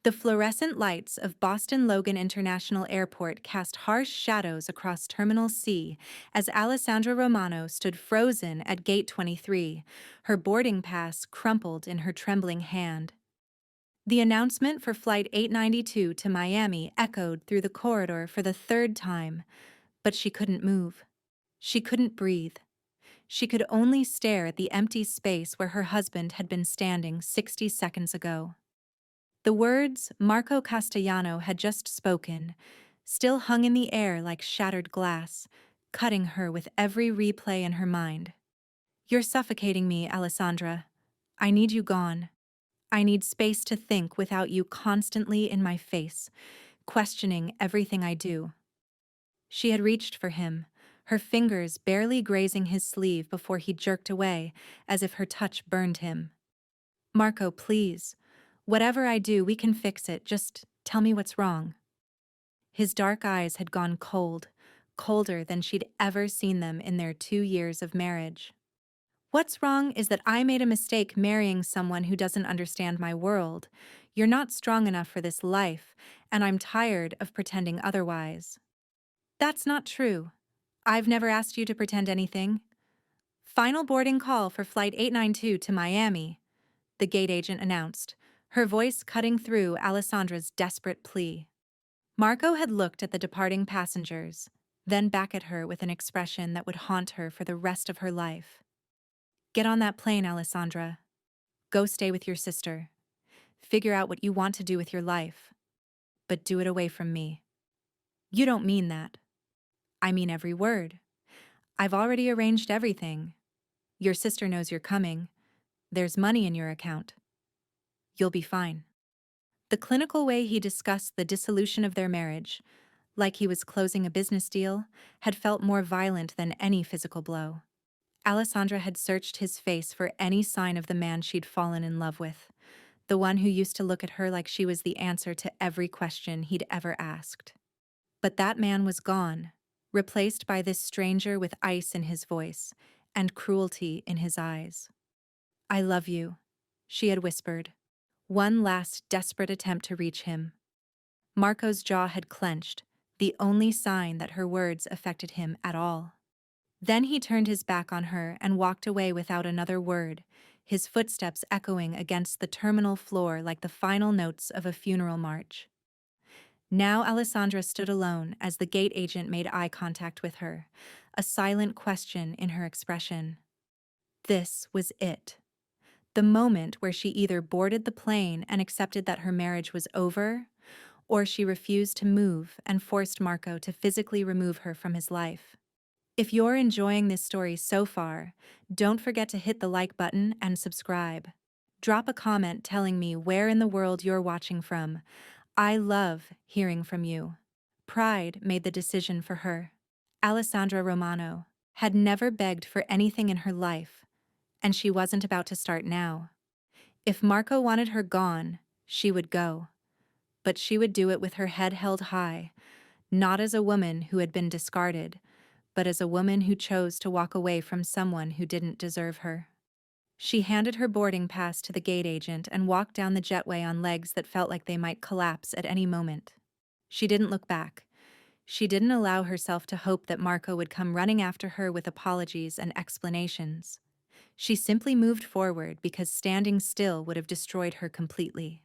The fluorescent lights of Boston Logan International Airport cast harsh shadows across Terminal C as Alessandra Romano stood frozen at Gate 23, her boarding pass crumpled in her trembling hand. The announcement for Flight 892 to Miami echoed through the corridor for the third time, but she couldn't move. She couldn't breathe. She could only stare at the empty space where her husband had been standing 60 seconds ago. The words Marco Castellano had just spoken still hung in the air like shattered glass, cutting her with every replay in her mind. "You're suffocating me, Alessandra. I need you gone. I need space to think without you constantly in my face, questioning everything I do." She had reached for him, her fingers barely grazing his sleeve before he jerked away, as if her touch burned him. "Marco, please. Whatever I do, we can fix it. Just tell me what's wrong." His dark eyes had gone cold, colder than she'd ever seen them in their 2 years of marriage. "What's wrong is that I made a mistake marrying someone who doesn't understand my world. You're not strong enough for this life, and I'm tired of pretending otherwise." "That's not true. I've never asked you to pretend anything." "Final boarding call for Flight 892 to Miami," the gate agent announced, her voice cutting through Alessandra's desperate plea. Marco had looked at the departing passengers, then back at her with an expression that would haunt her for the rest of her life. "Get on that plane, Alessandra. Go stay with your sister. Figure out what you want to do with your life. But do it away from me." "You don't mean that." "I mean every word. I've already arranged everything. Your sister knows you're coming. There's money in your account. You'll be fine." The clinical way he discussed the dissolution of their marriage, like he was closing a business deal, had felt more violent than any physical blow. Alessandra had searched his face for any sign of the man she'd fallen in love with, the one who used to look at her like she was the answer to every question he'd ever asked. But that man was gone, replaced by this stranger with ice in his voice and cruelty in his eyes. "I love you," she had whispered, one last desperate attempt to reach him. Marco's jaw had clenched, the only sign that her words affected him at all. Then he turned his back on her and walked away without another word, his footsteps echoing against the terminal floor like the final notes of a funeral march. Now Alessandra stood alone as the gate agent made eye contact with her, a silent question in her expression. This was it. The moment where she either boarded the plane and accepted that her marriage was over, or she refused to move and forced Marco to physically remove her from his life. If you're enjoying this story so far, don't forget to hit the like button and subscribe. Drop a comment telling me where in the world you're watching from. I love hearing from you. Pride made the decision for her. Alessandra Romano had never begged for anything in her life, and she wasn't about to start now. If Marco wanted her gone, she would go. But she would do it with her head held high, not as a woman who had been discarded, but as a woman who chose to walk away from someone who didn't deserve her. She handed her boarding pass to the gate agent and walked down the jetway on legs that felt like they might collapse at any moment. She didn't look back. She didn't allow herself to hope that Marco would come running after her with apologies and explanations. She simply moved forward because standing still would have destroyed her completely.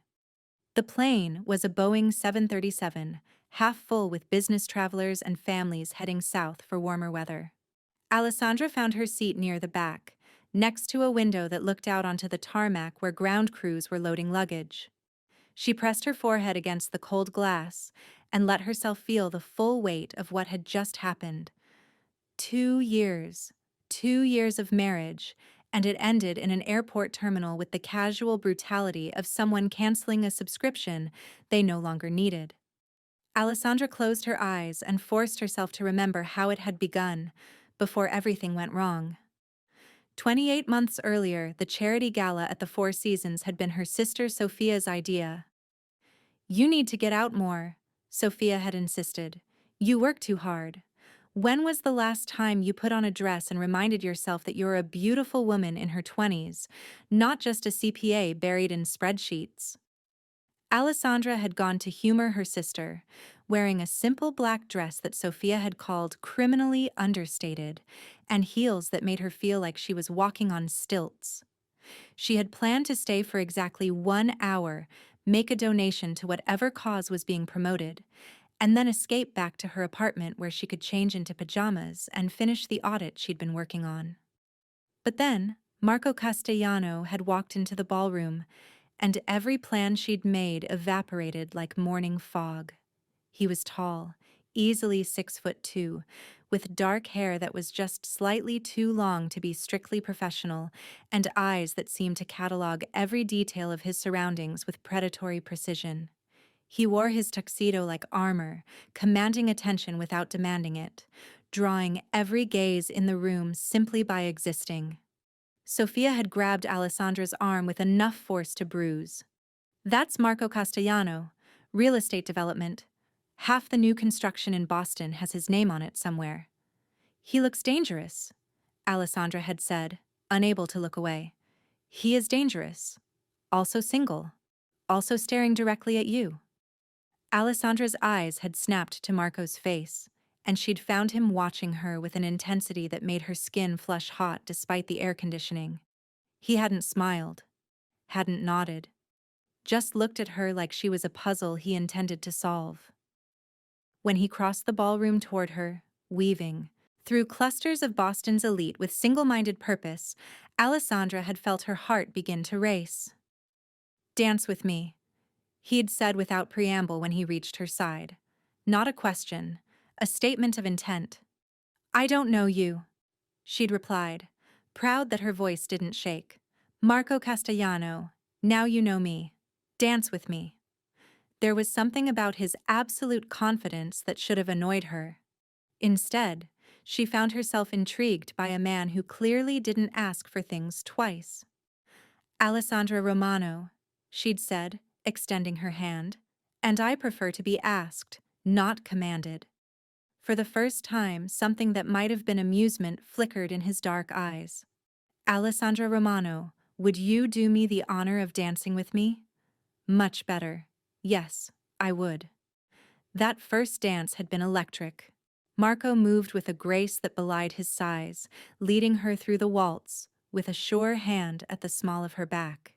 The plane was a Boeing 737, half full with business travelers and families heading south for warmer weather. Alessandra found her seat near the back, next to a window that looked out onto the tarmac where ground crews were loading luggage. She pressed her forehead against the cold glass and let herself feel the full weight of what had just happened. 2 years. 2 years of marriage, and it ended in an airport terminal with the casual brutality of someone canceling a subscription they no longer needed. Alessandra closed her eyes and forced herself to remember how it had begun, before everything went wrong. 28 months earlier, the charity gala at the Four Seasons had been her sister Sophia's idea. "You need to get out more," Sophia had insisted. "You work too hard. When was the last time you put on a dress and reminded yourself that you're a beautiful woman in her 20s, not just a CPA buried in spreadsheets?" Alessandra had gone to humor her sister, wearing a simple black dress that Sophia had called criminally understated, and heels that made her feel like she was walking on stilts. She had planned to stay for exactly 1 hour, make a donation to whatever cause was being promoted, and then escape back to her apartment where she could change into pajamas and finish the audit she'd been working on. But then, Marco Castellano had walked into the ballroom, and every plan she'd made evaporated like morning fog. He was tall, easily 6'2", with dark hair that was just slightly too long to be strictly professional, and eyes that seemed to catalog every detail of his surroundings with predatory precision. He wore his tuxedo like armor, commanding attention without demanding it, drawing every gaze in the room simply by existing. Sophia had grabbed Alessandra's arm with enough force to bruise. "That's Marco Castellano, real estate development. Half the new construction in Boston has his name on it somewhere." "He looks dangerous," Alessandra had said, unable to look away. "He is dangerous. Also single. Also staring directly at you." Alessandra's eyes had snapped to Marco's face, and she'd found him watching her with an intensity that made her skin flush hot despite the air conditioning. He hadn't smiled, hadn't nodded, just looked at her like she was a puzzle he intended to solve. When he crossed the ballroom toward her, weaving through clusters of Boston's elite with single-minded purpose, Alessandra had felt her heart begin to race. "Dance with me," he'd said without preamble when he reached her side. Not a question, a statement of intent. "I don't know you," she'd replied, proud that her voice didn't shake. "Marco Castellano, now you know me. Dance with me." There was something about his absolute confidence that should have annoyed her. Instead, she found herself intrigued by a man who clearly didn't ask for things twice. "Alessandra Romano," she'd said, extending her hand, "and I prefer to be asked, not commanded." For the first time, something that might have been amusement flickered in his dark eyes. "Alessandra Romano, would you do me the honor of dancing with me?" "Much better. Yes, I would." That first dance had been electric. Marco moved with a grace that belied his size, leading her through the waltz, with a sure hand at the small of her back.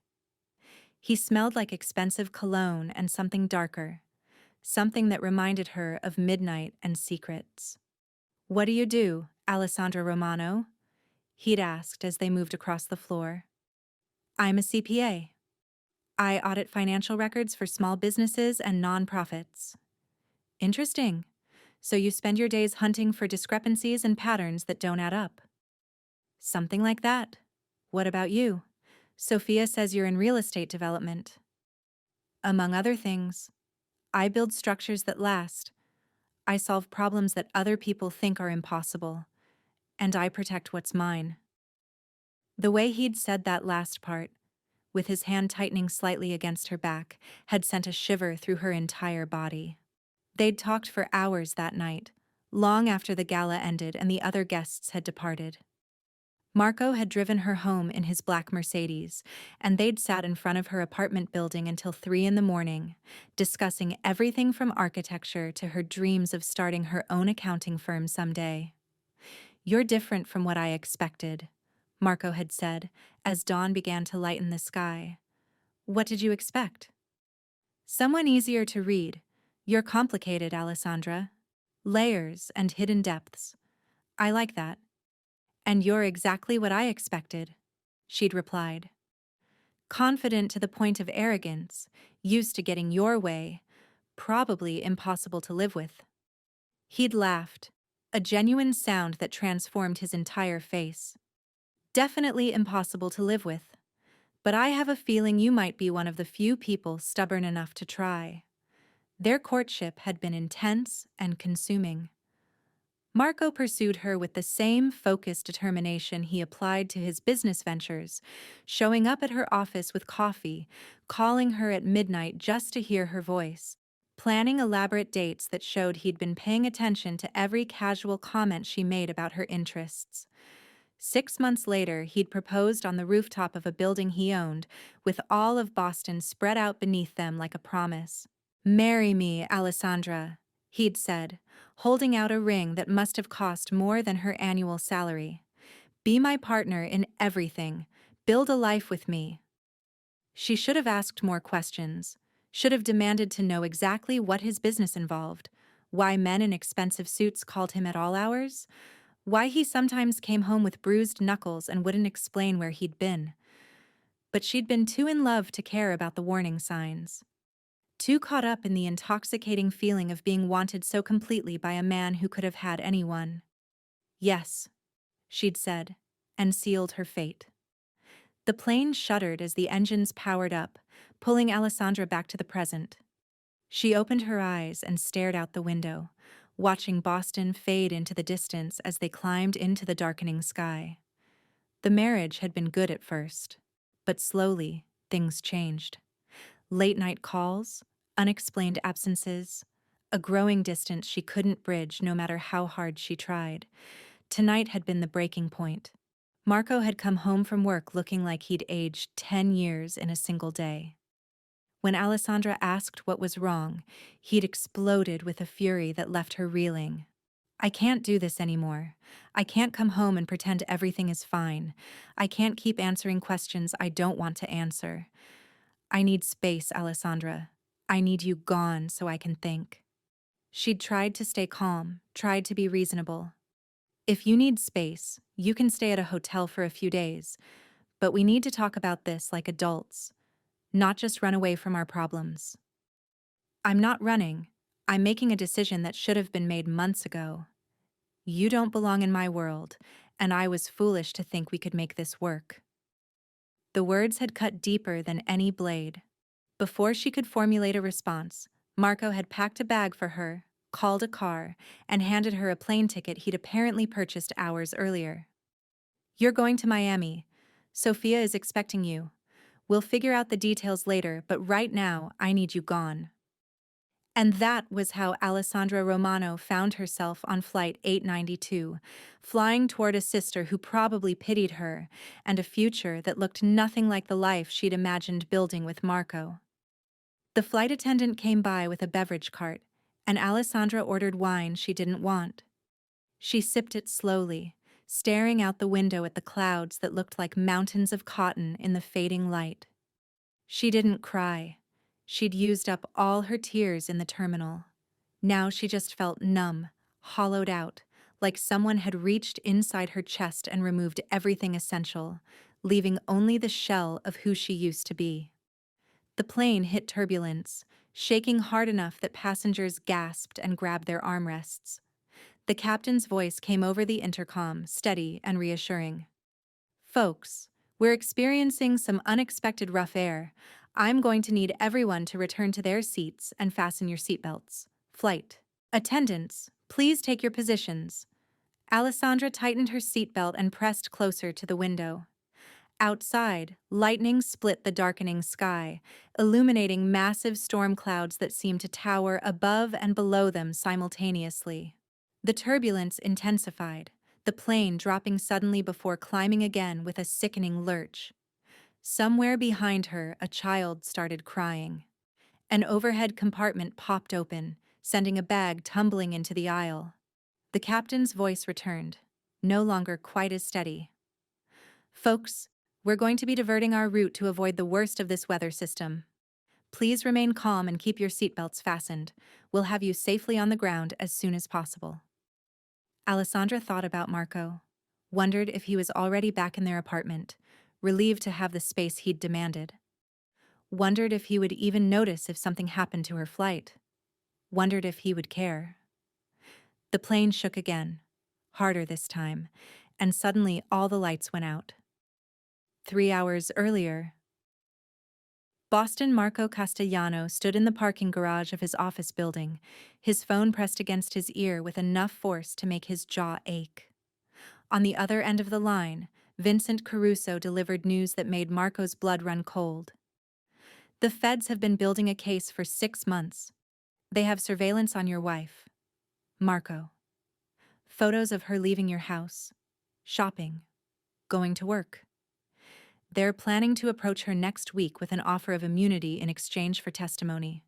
He smelled like expensive cologne and something darker, something that reminded her of midnight and secrets. "What do you do, Alessandra Romano?" he'd asked as they moved across the floor. "I'm a CPA. I audit financial records for small businesses and nonprofits." "Interesting. So you spend your days hunting for discrepancies and patterns that don't add up." "Something like that. What about you? Sophia says you're in real estate development." "Among other things, I build structures that last. I solve problems that other people think are impossible. And I protect what's mine." The way he'd said that last part, with his hand tightening slightly against her back, had sent a shiver through her entire body. They'd talked for hours that night, long after the gala ended and the other guests had departed. Marco had driven her home in his black Mercedes, and they'd sat in front of her apartment building until 3 in the morning, discussing everything from architecture to her dreams of starting her own accounting firm someday. "You're different from what I expected," Marco had said, as dawn began to lighten the sky. "What did you expect?" "Someone easier to read. You're complicated, Alessandra. Layers and hidden depths. I like that." "And you're exactly what I expected," she'd replied. "Confident to the point of arrogance, used to getting your way, probably impossible to live with." He'd laughed, a genuine sound that transformed his entire face. "Definitely impossible to live with. But I have a feeling you might be one of the few people stubborn enough to try." Their courtship had been intense and consuming. Marco pursued her with the same focused determination he applied to his business ventures, showing up at her office with coffee, calling her at midnight just to hear her voice, planning elaborate dates that showed he'd been paying attention to every casual comment she made about her interests. 6 months later, he'd proposed on the rooftop of a building he owned, with all of Boston spread out beneath them like a promise. "Marry me, Alessandra," he'd said, holding out a ring that must have cost more than her annual salary. "Be my partner in everything. Build a life with me." She should have asked more questions, should have demanded to know exactly what his business involved, why men in expensive suits called him at all hours, why he sometimes came home with bruised knuckles and wouldn't explain where he'd been. But she'd been too in love to care about the warning signs. Too caught up in the intoxicating feeling of being wanted so completely by a man who could have had anyone. "Yes," she'd said, and sealed her fate. The plane shuddered as the engines powered up, pulling Alessandra back to the present. She opened her eyes and stared out the window, watching Boston fade into the distance as they climbed into the darkening sky. The marriage had been good at first, but slowly, things changed. Late-night calls, unexplained absences, a growing distance she couldn't bridge no matter how hard she tried. Tonight had been the breaking point. Marco had come home from work looking like he'd aged 10 years in a single day. When Alessandra asked what was wrong, he'd exploded with a fury that left her reeling. "I can't do this anymore. I can't come home and pretend everything is fine. I can't keep answering questions I don't want to answer. I need space, Alessandra. I need you gone so I can think." She'd tried to stay calm, tried to be reasonable. "If you need space, you can stay at a hotel for a few days, but we need to talk about this like adults, not just run away from our problems." "I'm not running. I'm making a decision that should have been made months ago. You don't belong in my world, and I was foolish to think we could make this work." The words had cut deeper than any blade. Before she could formulate a response, Marco had packed a bag for her, called a car, and handed her a plane ticket he'd apparently purchased hours earlier. "You're going to Miami. Sophia is expecting you. We'll figure out the details later, but right now, I need you gone." And that was how Alessandra Romano found herself on Flight 892, flying toward a sister who probably pitied her, and a future that looked nothing like the life she'd imagined building with Marco. The flight attendant came by with a beverage cart, and Alessandra ordered wine she didn't want. She sipped it slowly, staring out the window at the clouds that looked like mountains of cotton in the fading light. She didn't cry. She'd used up all her tears in the terminal. Now she just felt numb, hollowed out, like someone had reached inside her chest and removed everything essential, leaving only the shell of who she used to be. The plane hit turbulence, shaking hard enough that passengers gasped and grabbed their armrests. The captain's voice came over the intercom, steady and reassuring. "Folks, we're experiencing some unexpected rough air. I'm going to need everyone to return to their seats and fasten your seatbelts. Flight attendants, please take your positions." Alessandra tightened her seatbelt and pressed closer to the window. Outside, lightning split the darkening sky, illuminating massive storm clouds that seemed to tower above and below them simultaneously. The turbulence intensified, the plane dropping suddenly before climbing again with a sickening lurch. Somewhere behind her, a child started crying. An overhead compartment popped open, sending a bag tumbling into the aisle. The captain's voice returned, no longer quite as steady. "Folks, we're going to be diverting our route to avoid the worst of this weather system. Please remain calm and keep your seatbelts fastened. We'll have you safely on the ground as soon as possible." Alessandra thought about Marco, wondered if he was already back in their apartment, relieved to have the space he'd demanded. Wondered if he would even notice if something happened to her flight. Wondered if he would care. The plane shook again, harder this time, and suddenly all the lights went out. 3 hours earlier, Boston Marco Castellano stood in the parking garage of his office building, his phone pressed against his ear with enough force to make his jaw ache. On the other end of the line, Vincent Caruso delivered news that made Marco's blood run cold. "The feds have been building a case for 6 months. They have surveillance on your wife, Marco. Photos of her leaving your house, shopping, going to work. They're planning to approach her next week with an offer of immunity in exchange for testimony.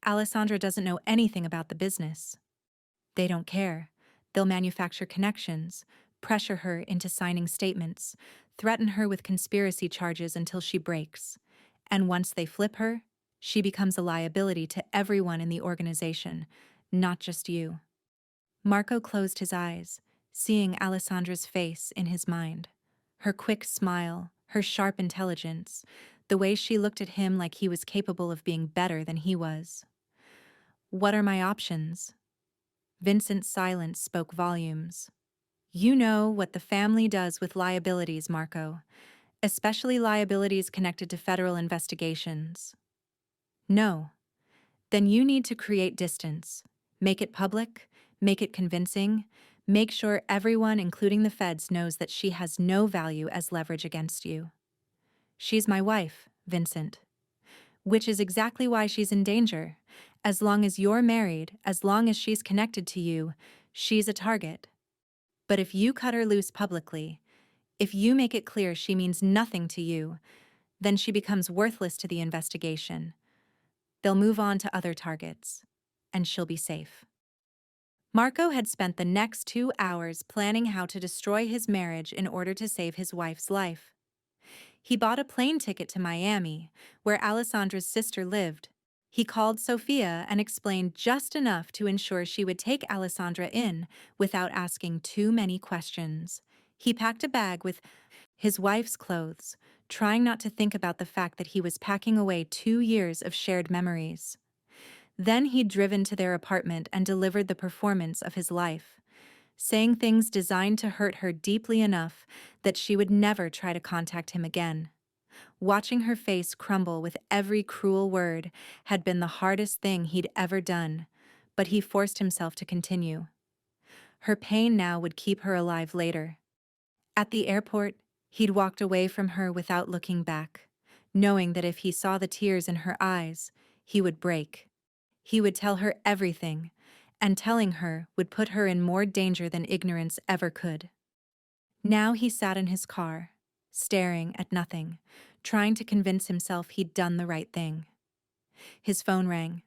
Alessandra doesn't know anything about the business. They don't care. They'll manufacture connections, pressure her into signing statements, threaten her with conspiracy charges until she breaks. And once they flip her, she becomes a liability to everyone in the organization, not just you. Marco closed his eyes, seeing Alessandra's face in his mind. Her quick smile, her sharp intelligence, the way she looked at him like he was capable of being better than he was. What are my options? Vincent's silence spoke volumes. You know what the family does with liabilities, Marco, especially liabilities connected to federal investigations. No. Then you need to create distance. Make it public, make it convincing, make sure everyone, including the feds, knows that she has no value as leverage against you. She's my wife, Vincent. Which is exactly why she's in danger. As long as you're married, as long as she's connected to you, she's a target. But if you cut her loose publicly, if you make it clear she means nothing to you, then she becomes worthless to the investigation. They'll move on to other targets, and she'll be safe. Marco had spent the next 2 hours planning how to destroy his marriage in order to save his wife's life. He bought a plane ticket to Miami, where Alessandra's sister lived. He called Sophia and explained just enough to ensure she would take Alessandra in without asking too many questions. He packed a bag with his wife's clothes, trying not to think about the fact that he was packing away 2 years of shared memories. Then he'd driven to their apartment and delivered the performance of his life, saying things designed to hurt her deeply enough that she would never try to contact him again. Watching her face crumble with every cruel word had been the hardest thing he'd ever done, but he forced himself to continue. Her pain now would keep her alive later. At the airport, he'd walked away from her without looking back, knowing that if he saw the tears in her eyes, he would break. He would tell her everything, and telling her would put her in more danger than ignorance ever could. Now he sat in his car, staring at nothing, trying to convince himself he'd done the right thing. His phone rang.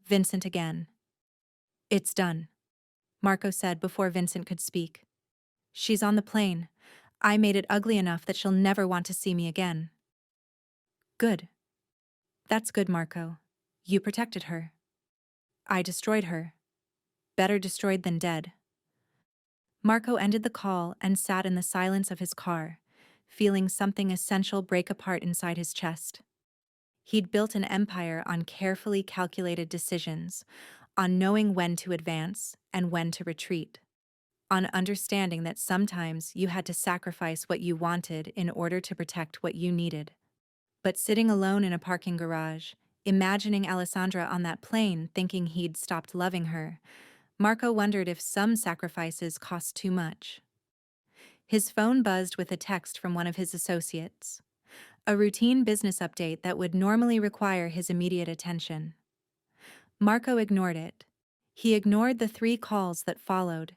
Vincent again. It's done, Marco said before Vincent could speak. She's on the plane. I made it ugly enough that she'll never want to see me again. Good. That's good, Marco. You protected her. I destroyed her. Better destroyed than dead. Marco ended the call and sat in the silence of his car, feeling something essential break apart inside his chest. He'd built an empire on carefully calculated decisions, on knowing when to advance and when to retreat, on understanding that sometimes you had to sacrifice what you wanted in order to protect what you needed. But sitting alone in a parking garage, imagining Alessandra on that plane thinking he'd stopped loving her, Marco wondered if some sacrifices cost too much. His phone buzzed with a text from one of his associates, a routine business update that would normally require his immediate attention. Marco ignored it. He ignored the 3 calls that followed.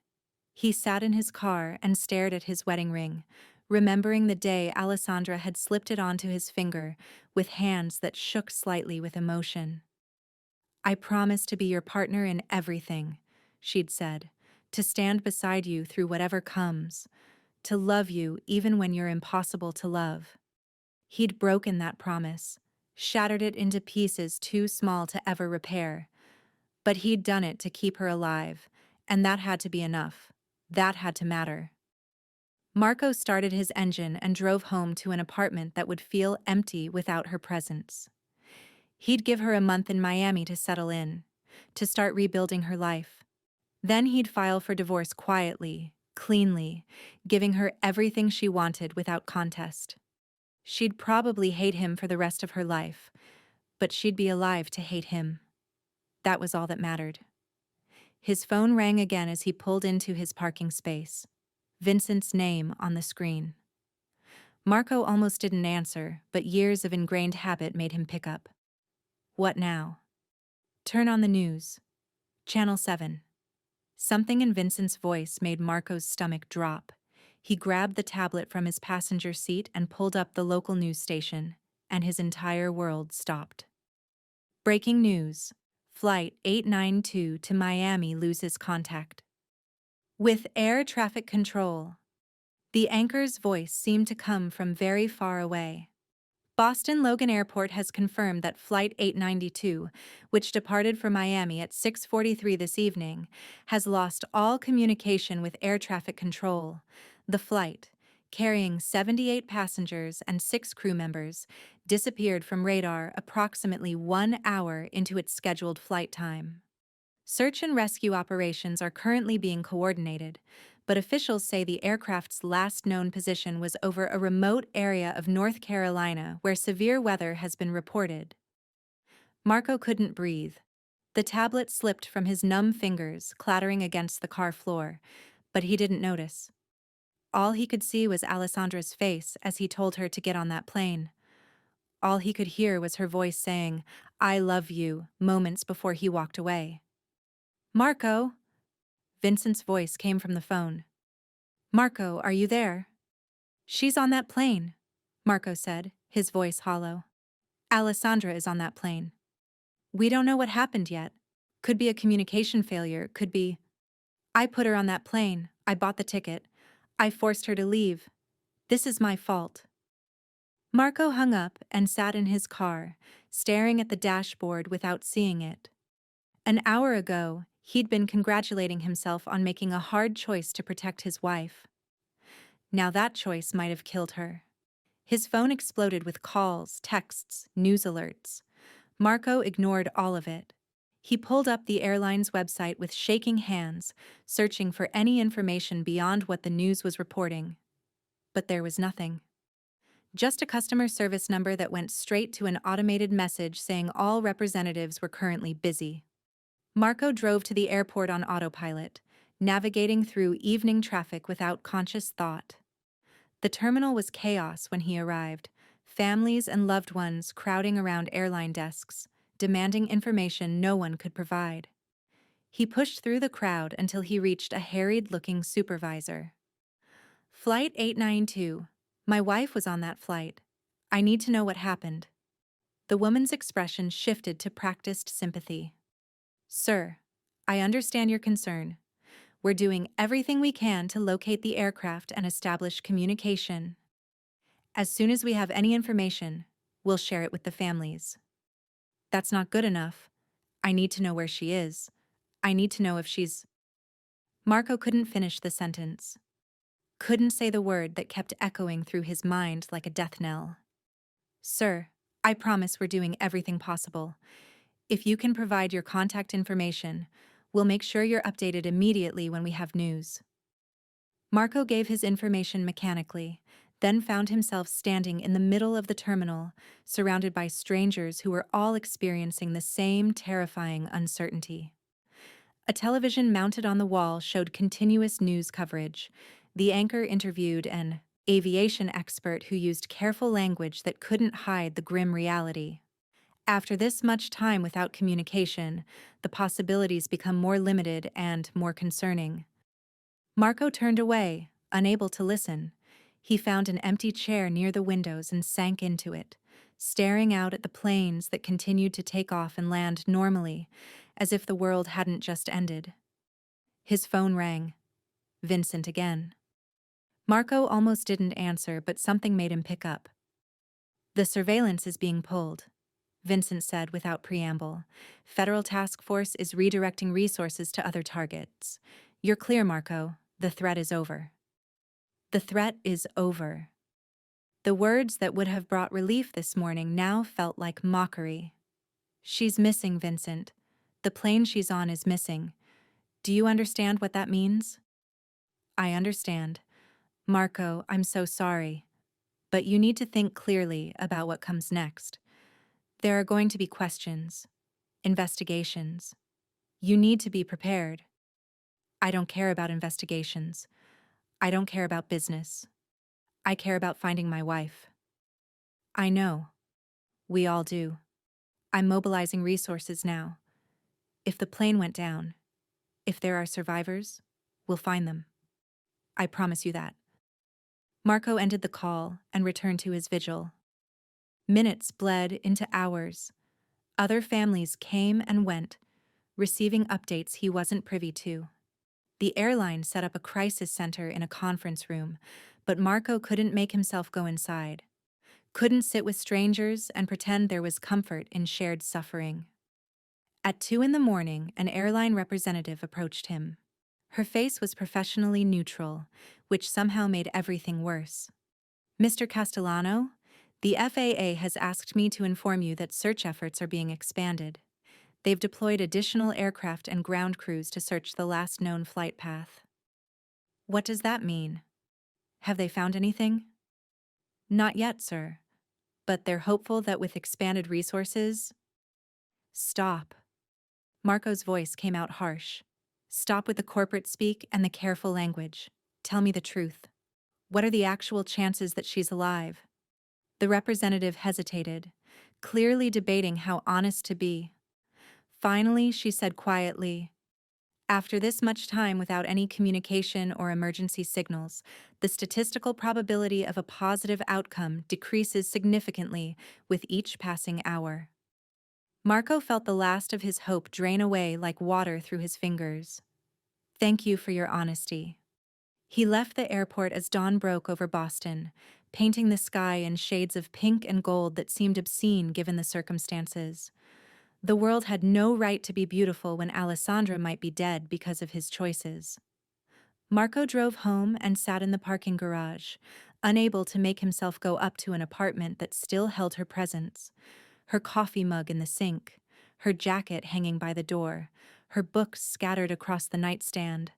He sat in his car and stared at his wedding ring, remembering the day Alessandra had slipped it onto his finger with hands that shook slightly with emotion. I promise to be your partner in everything, she'd said, to stand beside you through whatever comes, to love you even when you're impossible to love. He'd broken that promise, shattered it into pieces too small to ever repair. But he'd done it to keep her alive, and that had to be enough. That had to matter. Marco started his engine and drove home to an apartment that would feel empty without her presence. He'd give her a month in Miami to settle in, to start rebuilding her life. Then he'd file for divorce quietly, cleanly, giving her everything she wanted without contest. She'd probably hate him for the rest of her life, but she'd be alive to hate him. That was all that mattered. His phone rang again as he pulled into his parking space. Vincent's name on the screen. Marco almost didn't answer, but years of ingrained habit made him pick up. What now? Turn on the news. Channel 7. Something in Vincent's voice made Marco's stomach drop. He grabbed the tablet from his passenger seat and pulled up the local news station, and his entire world stopped. Breaking news. Flight 892 to Miami loses contact. With air traffic control. The anchor's voice seemed to come from very far away. Boston Logan Airport has confirmed that Flight 892, which departed for Miami at 6:43 this evening, has lost all communication with air traffic control. The flight, carrying 78 passengers and 6 crew members, disappeared from radar approximately 1 hour into its scheduled flight time. Search and rescue operations are currently being coordinated, but officials say the aircraft's last known position was over a remote area of North Carolina where severe weather has been reported. Marco couldn't breathe. The tablet slipped from his numb fingers, clattering against the car floor, but he didn't notice. All he could see was Alessandra's face as he told her to get on that plane. All he could hear was her voice saying, "I love you," moments before he walked away. "Marco!" Vincent's voice came from the phone. "Marco, are you there?" "She's on that plane," Marco said, his voice hollow. "Alessandra is on that plane. We don't know what happened yet. Could be a communication failure, could be. I put her on that plane, I bought the ticket. I forced her to leave. This is my fault." Marco hung up and sat in his car, staring at the dashboard without seeing it. An hour ago, he'd been congratulating himself on making a hard choice to protect his wife. Now that choice might have killed her. His phone exploded with calls, texts, news alerts. Marco ignored all of it. He pulled up the airline's website with shaking hands, searching for any information beyond what the news was reporting. But there was nothing. Just a customer service number that went straight to an automated message saying all representatives were currently busy. Marco drove to the airport on autopilot, navigating through evening traffic without conscious thought. The terminal was chaos when he arrived, families and loved ones crowding around airline desks, demanding information no one could provide. He pushed through the crowd until he reached a harried-looking supervisor. "Flight 892. My wife was on that flight. I need to know what happened." The woman's expression shifted to practiced sympathy. "Sir, I understand your concern. We're doing everything we can to locate the aircraft and establish communication. As soon as we have any information, we'll share it with the families." "That's not good enough. I need to know where she is. I need to know if she's—" Marco couldn't finish the sentence. Couldn't say the word that kept echoing through his mind like a death knell. "Sir, I promise we're doing everything possible. If you can provide your contact information, we'll make sure you're updated immediately when we have news." Marco gave his information mechanically, then found himself standing in the middle of the terminal, surrounded by strangers who were all experiencing the same terrifying uncertainty. A television mounted on the wall showed continuous news coverage. The anchor interviewed an aviation expert who used careful language that couldn't hide the grim reality. After this much time without communication, the possibilities become more limited and more concerning. Marco turned away, unable to listen. He found an empty chair near the windows and sank into it, staring out at the planes that continued to take off and land normally, as if the world hadn't just ended. His phone rang. Vincent again. Marco almost didn't answer, but something made him pick up. "The surveillance is being pulled," Vincent said without preamble. "Federal task force is redirecting resources to other targets. You're clear, Marco. The threat is over." The threat is over. The words that would have brought relief this morning now felt like mockery. "She's missing, Vincent. The plane she's on is missing. Do you understand what that means?" "I understand. Marco, I'm so sorry. But you need to think clearly about what comes next. There are going to be questions, investigations. You need to be prepared." "I don't care about investigations. I don't care about business. I care about finding my wife." "I know. We all do. I'm mobilizing resources now. If the plane went down, if there are survivors, we'll find them. I promise you that." Marco ended the call and returned to his vigil. Minutes bled into hours. Other families came and went, receiving updates he wasn't privy to. The airline set up a crisis center in a conference room, but Marco couldn't make himself go inside. Couldn't sit with strangers and pretend there was comfort in shared suffering. At 2 in the morning, an airline representative approached him. Her face was professionally neutral, which somehow made everything worse. Mr. Castellano, the FAA has asked me to inform you that search efforts are being expanded. They've deployed additional aircraft and ground crews to search the last known flight path. What does that mean? Have they found anything? Not yet, sir. But they're hopeful that with expanded resources... Stop. Marco's voice came out harsh. Stop with the corporate speak and the careful language. Tell me the truth. What are the actual chances that she's alive? The representative hesitated, clearly debating how honest to be. Finally, she said quietly, after this much time without any communication or emergency signals, the statistical probability of a positive outcome decreases significantly with each passing hour. Marco felt the last of his hope drain away like water through his fingers. Thank you for your honesty. He left the airport as dawn broke over Boston, painting the sky in shades of pink and gold that seemed obscene given the circumstances. The world had no right to be beautiful when Alessandra might be dead because of his choices. Marco drove home and sat in the parking garage, unable to make himself go up to an apartment that still held her presence. Her coffee mug in the sink, her jacket hanging by the door, her books scattered across the nightstand,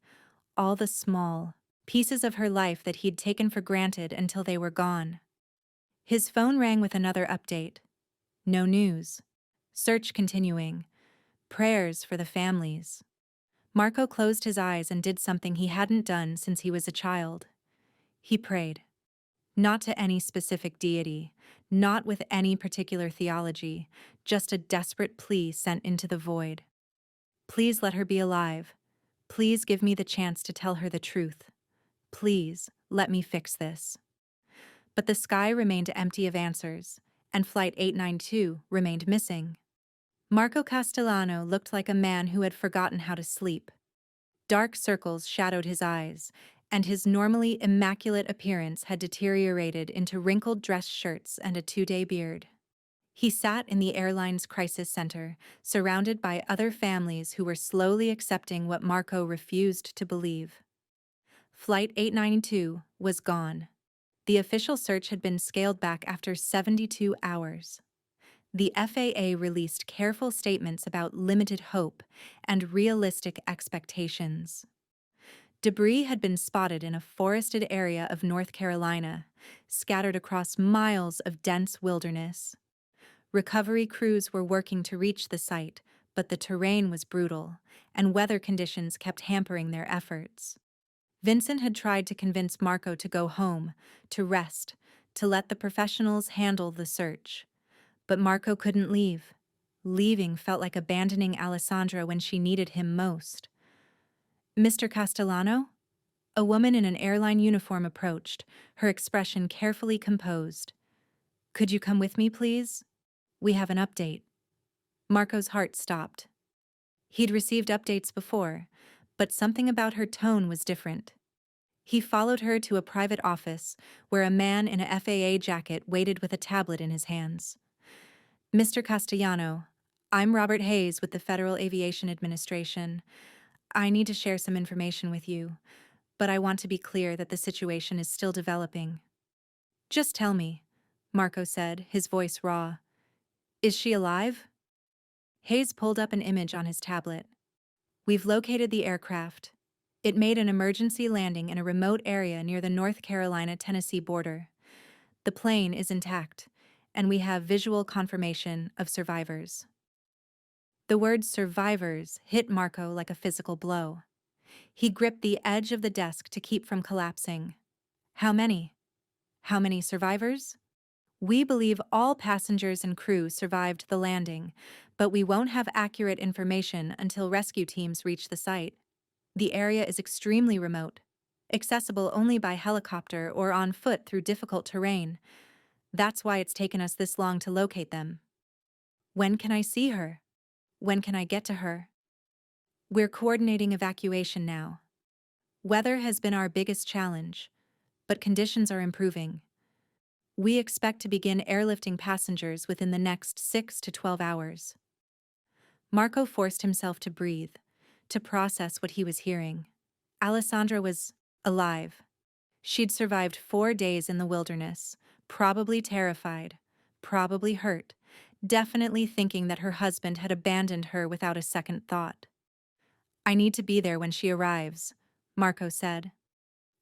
all the small pieces of her life that he'd taken for granted until they were gone. His phone rang with another update. No news. Search continuing. Prayers for the families. Marco closed his eyes and did something he hadn't done since he was a child. He prayed. Not to any specific deity, not with any particular theology, just a desperate plea sent into the void. Please let her be alive. Please give me the chance to tell her the truth. Please, let me fix this. But the sky remained empty of answers, and Flight 892 remained missing. Marco Castellano looked like a man who had forgotten how to sleep. Dark circles shadowed his eyes, and his normally immaculate appearance had deteriorated into wrinkled dress shirts and a 2-day beard. He sat in the airline's crisis center, surrounded by other families who were slowly accepting what Marco refused to believe. Flight 892 was gone. The official search had been scaled back after 72 hours. The FAA released careful statements about limited hope and realistic expectations. Debris had been spotted in a forested area of North Carolina, scattered across miles of dense wilderness. Recovery crews were working to reach the site, but the terrain was brutal, and weather conditions kept hampering their efforts. Vincent had tried to convince Marco to go home, to rest, to let the professionals handle the search. But Marco couldn't leave. Leaving felt like abandoning Alessandra when she needed him most. Mr. Castellano? A woman in an airline uniform approached, her expression carefully composed. Could you come with me, please? We have an update. Marco's heart stopped. He'd received updates before, but something about her tone was different. He followed her to a private office where a man in a FAA jacket waited with a tablet in his hands. Mr. Castellano, I'm Robert Hayes with the Federal Aviation Administration. I need to share some information with you, but I want to be clear that the situation is still developing. Just tell me, Marco said, his voice raw. Is she alive? Hayes pulled up an image on his tablet. We've located the aircraft. It made an emergency landing in a remote area near the North Carolina-Tennessee border. The plane is intact, and we have visual confirmation of survivors. The word survivors hit Marco like a physical blow. He gripped the edge of the desk to keep from collapsing. How many? How many survivors? We believe all passengers and crew survived the landing, but we won't have accurate information until rescue teams reach the site. The area is extremely remote. accessible only by helicopter or on foot through difficult terrain. That's why it's taken us this long to locate them. When can I see her? When can I get to her? We're coordinating evacuation now. Weather has been our biggest challenge, but conditions are improving. We expect to begin airlifting passengers within the next 6 to 12 hours. Marco forced himself to breathe, to process what he was hearing. Alessandra was alive. She'd survived 4 days in the wilderness, probably terrified, probably hurt, definitely thinking that her husband had abandoned her without a second thought. I need to be there when she arrives, Marco said.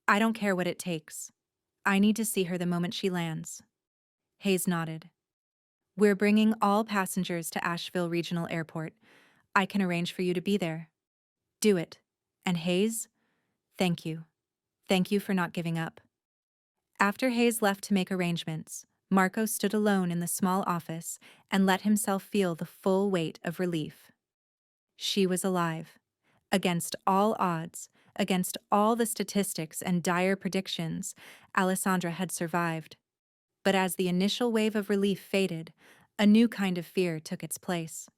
I don't care what it takes. I need to see her the moment she lands. Hayes nodded. We're bringing all passengers to Asheville Regional Airport. I can arrange for you to be there. Do it. And Hayes, thank you. Thank you for not giving up. After Hayes left to make arrangements, Marco stood alone in the small office and let himself feel the full weight of relief. She was alive. Against all odds, against all the statistics and dire predictions, Alessandra had survived. But as the initial wave of relief faded, a new kind of fear took its place.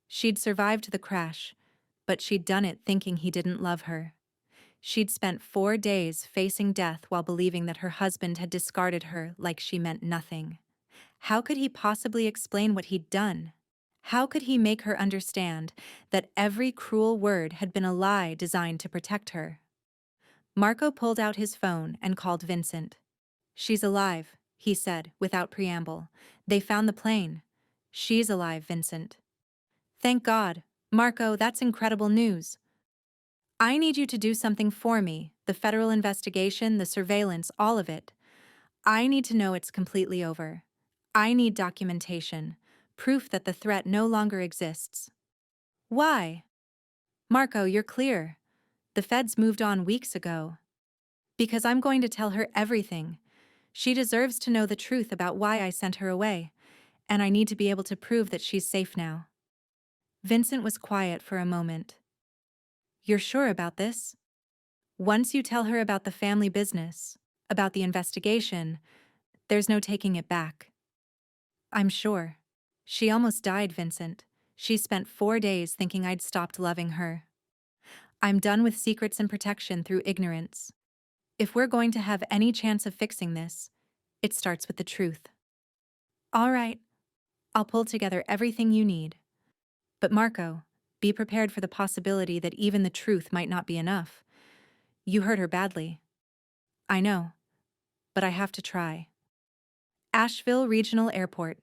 She'd survived the crash, but she'd done it thinking he didn't love her. She'd spent 4 days facing death while believing that her husband had discarded her like she meant nothing. How could he possibly explain what he'd done? How could he make her understand that every cruel word had been a lie designed to protect her? Marco pulled out his phone and called Vincent. She's alive, he said, without preamble. They found the plane. She's alive, Vincent. Thank God. Marco, that's incredible news. I need you to do something for me, the federal investigation, the surveillance, all of it. I need to know it's completely over. I need documentation, proof that the threat no longer exists. Why? Marco, you're clear. The feds moved on weeks ago. Because I'm going to tell her everything. She deserves to know the truth about why I sent her away, and I need to be able to prove that she's safe now. Vincent was quiet for a moment. You're sure about this? Once you tell her about the family business, about the investigation, there's no taking it back. I'm sure. She almost died, Vincent. She spent 4 days thinking I'd stopped loving her. I'm done with secrets and protection through ignorance. If we're going to have any chance of fixing this, it starts with the truth. All right, I'll pull together everything you need. But Marco, be prepared for the possibility that even the truth might not be enough. You hurt her badly. I know, but I have to try. Asheville Regional Airport,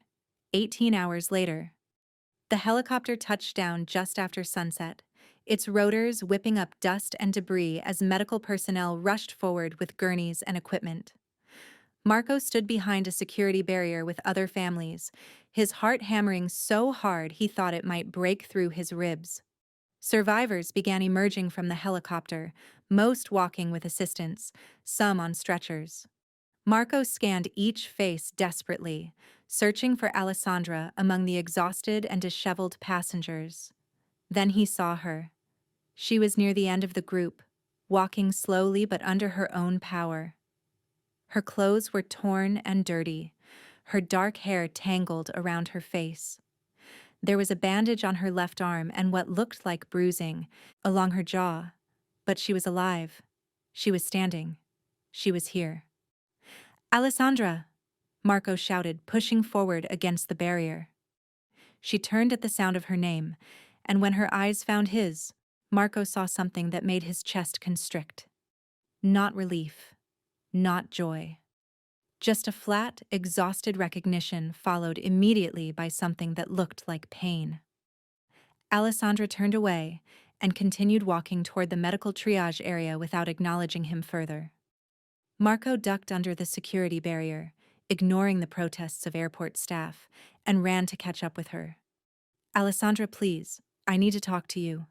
18 hours later. The helicopter touched down just after sunset, its rotors whipping up dust and debris as medical personnel rushed forward with gurneys and equipment. Marco stood behind a security barrier with other families, his heart hammering so hard he thought it might break through his ribs. Survivors began emerging from the helicopter, most walking with assistance, some on stretchers. Marco scanned each face desperately, searching for Alessandra among the exhausted and disheveled passengers. Then he saw her. She was near the end of the group, walking slowly but under her own power. Her clothes were torn and dirty, her dark hair tangled around her face. There was a bandage on her left arm and what looked like bruising along her jaw, but she was alive. She was standing. She was here. Alessandra! Marco shouted, pushing forward against the barrier. She turned at the sound of her name, and when her eyes found his, Marco saw something that made his chest constrict. Not relief, not joy. Just a flat, exhausted recognition followed immediately by something that looked like pain. Alessandra turned away and continued walking toward the medical triage area without acknowledging him further. Marco ducked under the security barrier, ignoring the protests of airport staff, and ran to catch up with her. Alessandra, please, I need to talk to you.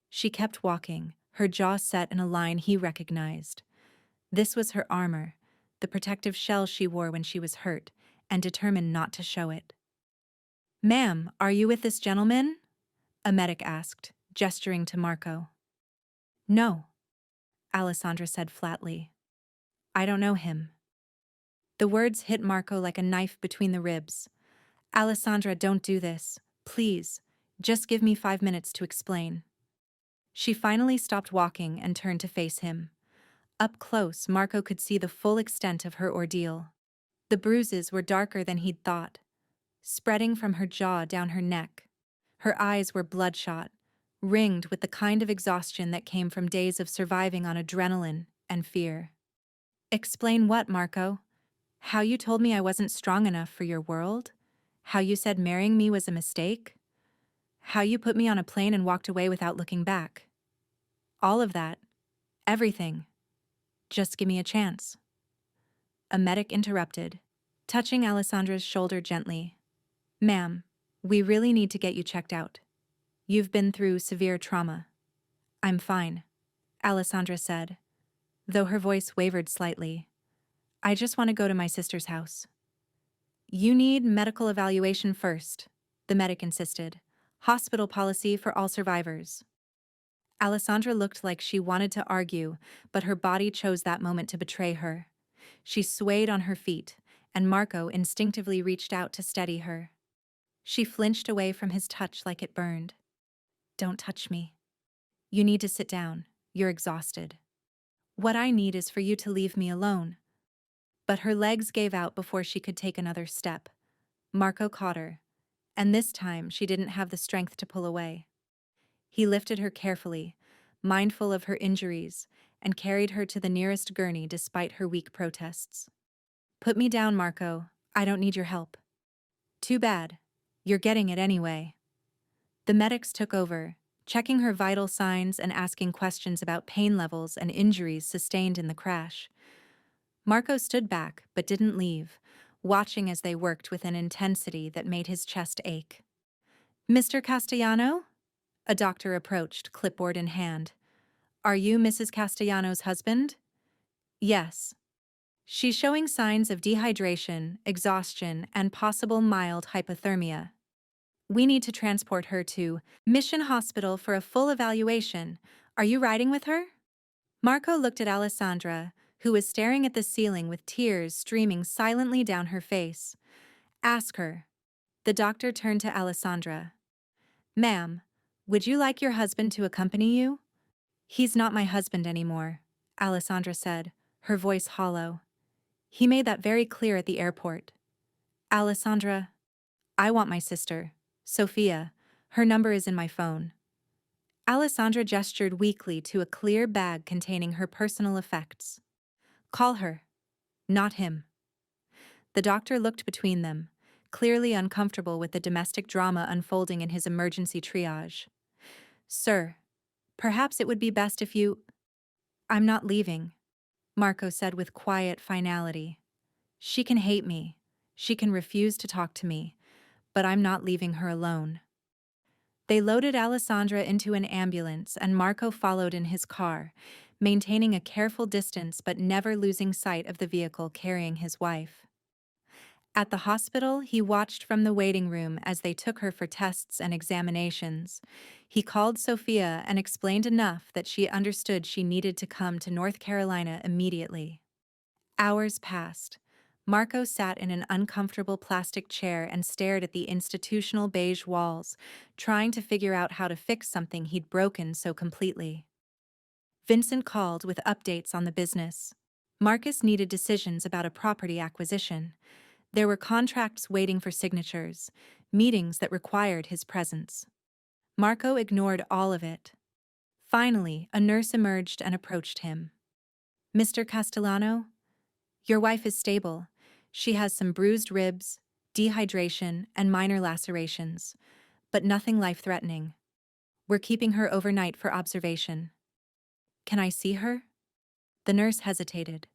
She kept walking, her jaw set in a line he recognized. This was her armor, the protective shell she wore when she was hurt, and determined not to show it. Ma'am, are you with this gentleman? A medic asked, gesturing to Marco. No. Alessandra said flatly. I don't know him. The words hit Marco like a knife between the ribs. Alessandra, don't do this. Please. Just give me 5 minutes to explain. She finally stopped walking and turned to face him. Up close, Marco could see the full extent of her ordeal. The bruises were darker than he'd thought, spreading from her jaw down her neck. Her eyes were bloodshot, ringed with the kind of exhaustion that came from days of surviving on adrenaline and fear. Explain what, Marco? How you told me I wasn't strong enough for your world? How you said marrying me was a mistake? How you put me on a plane and walked away without looking back? All of that. Everything. Just give me a chance. A medic interrupted, touching Alessandra's shoulder gently. Ma'am, we really need to get you checked out. You've been through severe trauma. I'm fine, Alessandra said, though her voice wavered slightly. I just want to go to my sister's house. You need medical evaluation first, the medic insisted. Hospital policy for all survivors. Alessandra looked like she wanted to argue, but her body chose that moment to betray her. She swayed on her feet, and Marco instinctively reached out to steady her. She flinched away from his touch like it burned. Don't touch me. You need to sit down. You're exhausted. What I need is for you to leave me alone. But her legs gave out before she could take another step. Marco caught her, and this time she didn't have the strength to pull away. He lifted her carefully, mindful of her injuries, and carried her to the nearest gurney despite her weak protests. Put me down, Marco. I don't need your help. Too bad. You're getting it anyway. The medics took over, checking her vital signs and asking questions about pain levels and injuries sustained in the crash. Marco stood back but didn't leave, watching as they worked with an intensity that made his chest ache. Mr. Castellano? A doctor approached, clipboard in hand. Are you Mrs. Castellano's husband? Yes. She's showing signs of dehydration, exhaustion, and possible mild hypothermia. We need to transport her to Mission Hospital for a full evaluation. Are you riding with her? Marco looked at Alessandra, who was staring at the ceiling with tears streaming silently down her face. Ask her. The doctor turned to Alessandra. Ma'am, would you like your husband to accompany you? He's not my husband anymore, Alessandra said, her voice hollow. He made that very clear at the airport. Alessandra, I want my sister, Sophia. Her number is in my phone. Alessandra gestured weakly to a clear bag containing her personal effects. Call her, not him. The doctor looked between them, clearly uncomfortable with the domestic drama unfolding in his emergency triage. Sir, perhaps it would be best if you— I'm not leaving, Marco said with quiet finality. She can hate me. She can refuse to talk to me, but I'm not leaving her alone. They loaded Alessandra into an ambulance and Marco followed in his car, maintaining a careful distance but never losing sight of the vehicle carrying his wife. At the hospital, he watched from the waiting room as they took her for tests and examinations. He called Sophia and explained enough that she understood she needed to come to North Carolina immediately. Hours passed. Marco sat in an uncomfortable plastic chair and stared at the institutional beige walls, trying to figure out how to fix something he'd broken so completely. Vincent called with updates on the business. Marcus needed decisions about a property acquisition. There were contracts waiting for signatures, meetings that required his presence. Marco ignored all of it. Finally, a nurse emerged and approached him. Mr. Castellano? Your wife is stable. She has some bruised ribs, dehydration, and minor lacerations, but nothing life-threatening. We're keeping her overnight for observation. Can I see her? The nurse hesitated.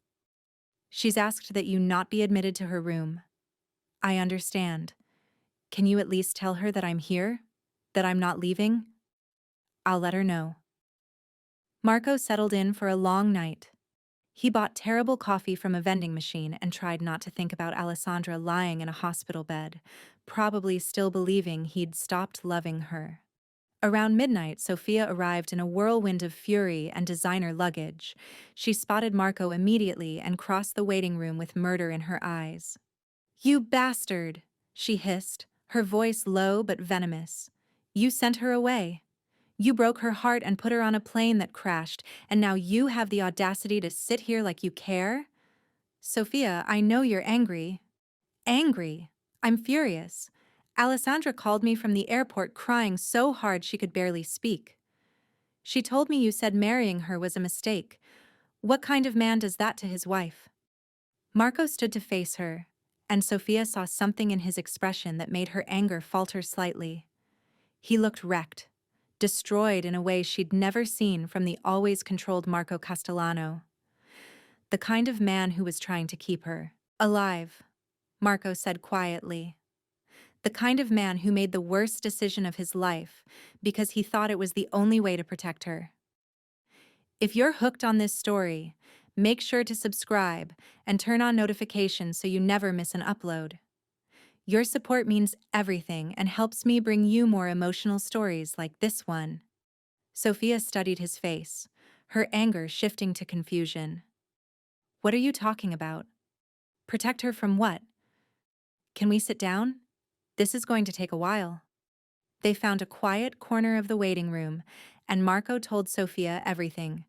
She's asked that you not be admitted to her room. I understand. Can you at least tell her that I'm here? That I'm not leaving? I'll let her know. Marco settled in for a long night. He bought terrible coffee from a vending machine and tried not to think about Alessandra lying in a hospital bed, probably still believing he'd stopped loving her. Around midnight, Sophia arrived in a whirlwind of fury and designer luggage. She spotted Marco immediately and crossed the waiting room with murder in her eyes. "You bastard!" she hissed, her voice low but venomous. "You sent her away. You broke her heart and put her on a plane that crashed, and now you have the audacity to sit here like you care? Sophia, I know you're angry." "Angry? I'm furious. Alessandra called me from the airport crying so hard she could barely speak. She told me you said marrying her was a mistake. What kind of man does that to his wife?" Marco stood to face her, and Sophia saw something in his expression that made her anger falter slightly. He looked wrecked, destroyed in a way she'd never seen from the always controlled Marco Castellano. The kind of man who was trying to keep her alive, Marco said quietly. The kind of man who made the worst decision of his life because he thought it was the only way to protect her. If you're hooked on this story, make sure to subscribe and turn on notifications so you never miss an upload. Your support means everything and helps me bring you more emotional stories like this one. Sophia studied his face, her anger shifting to confusion. "What are you talking about? Protect her from what? Can we sit down? This is going to take a while." They found a quiet corner of the waiting room, and Marco told Sophia everything: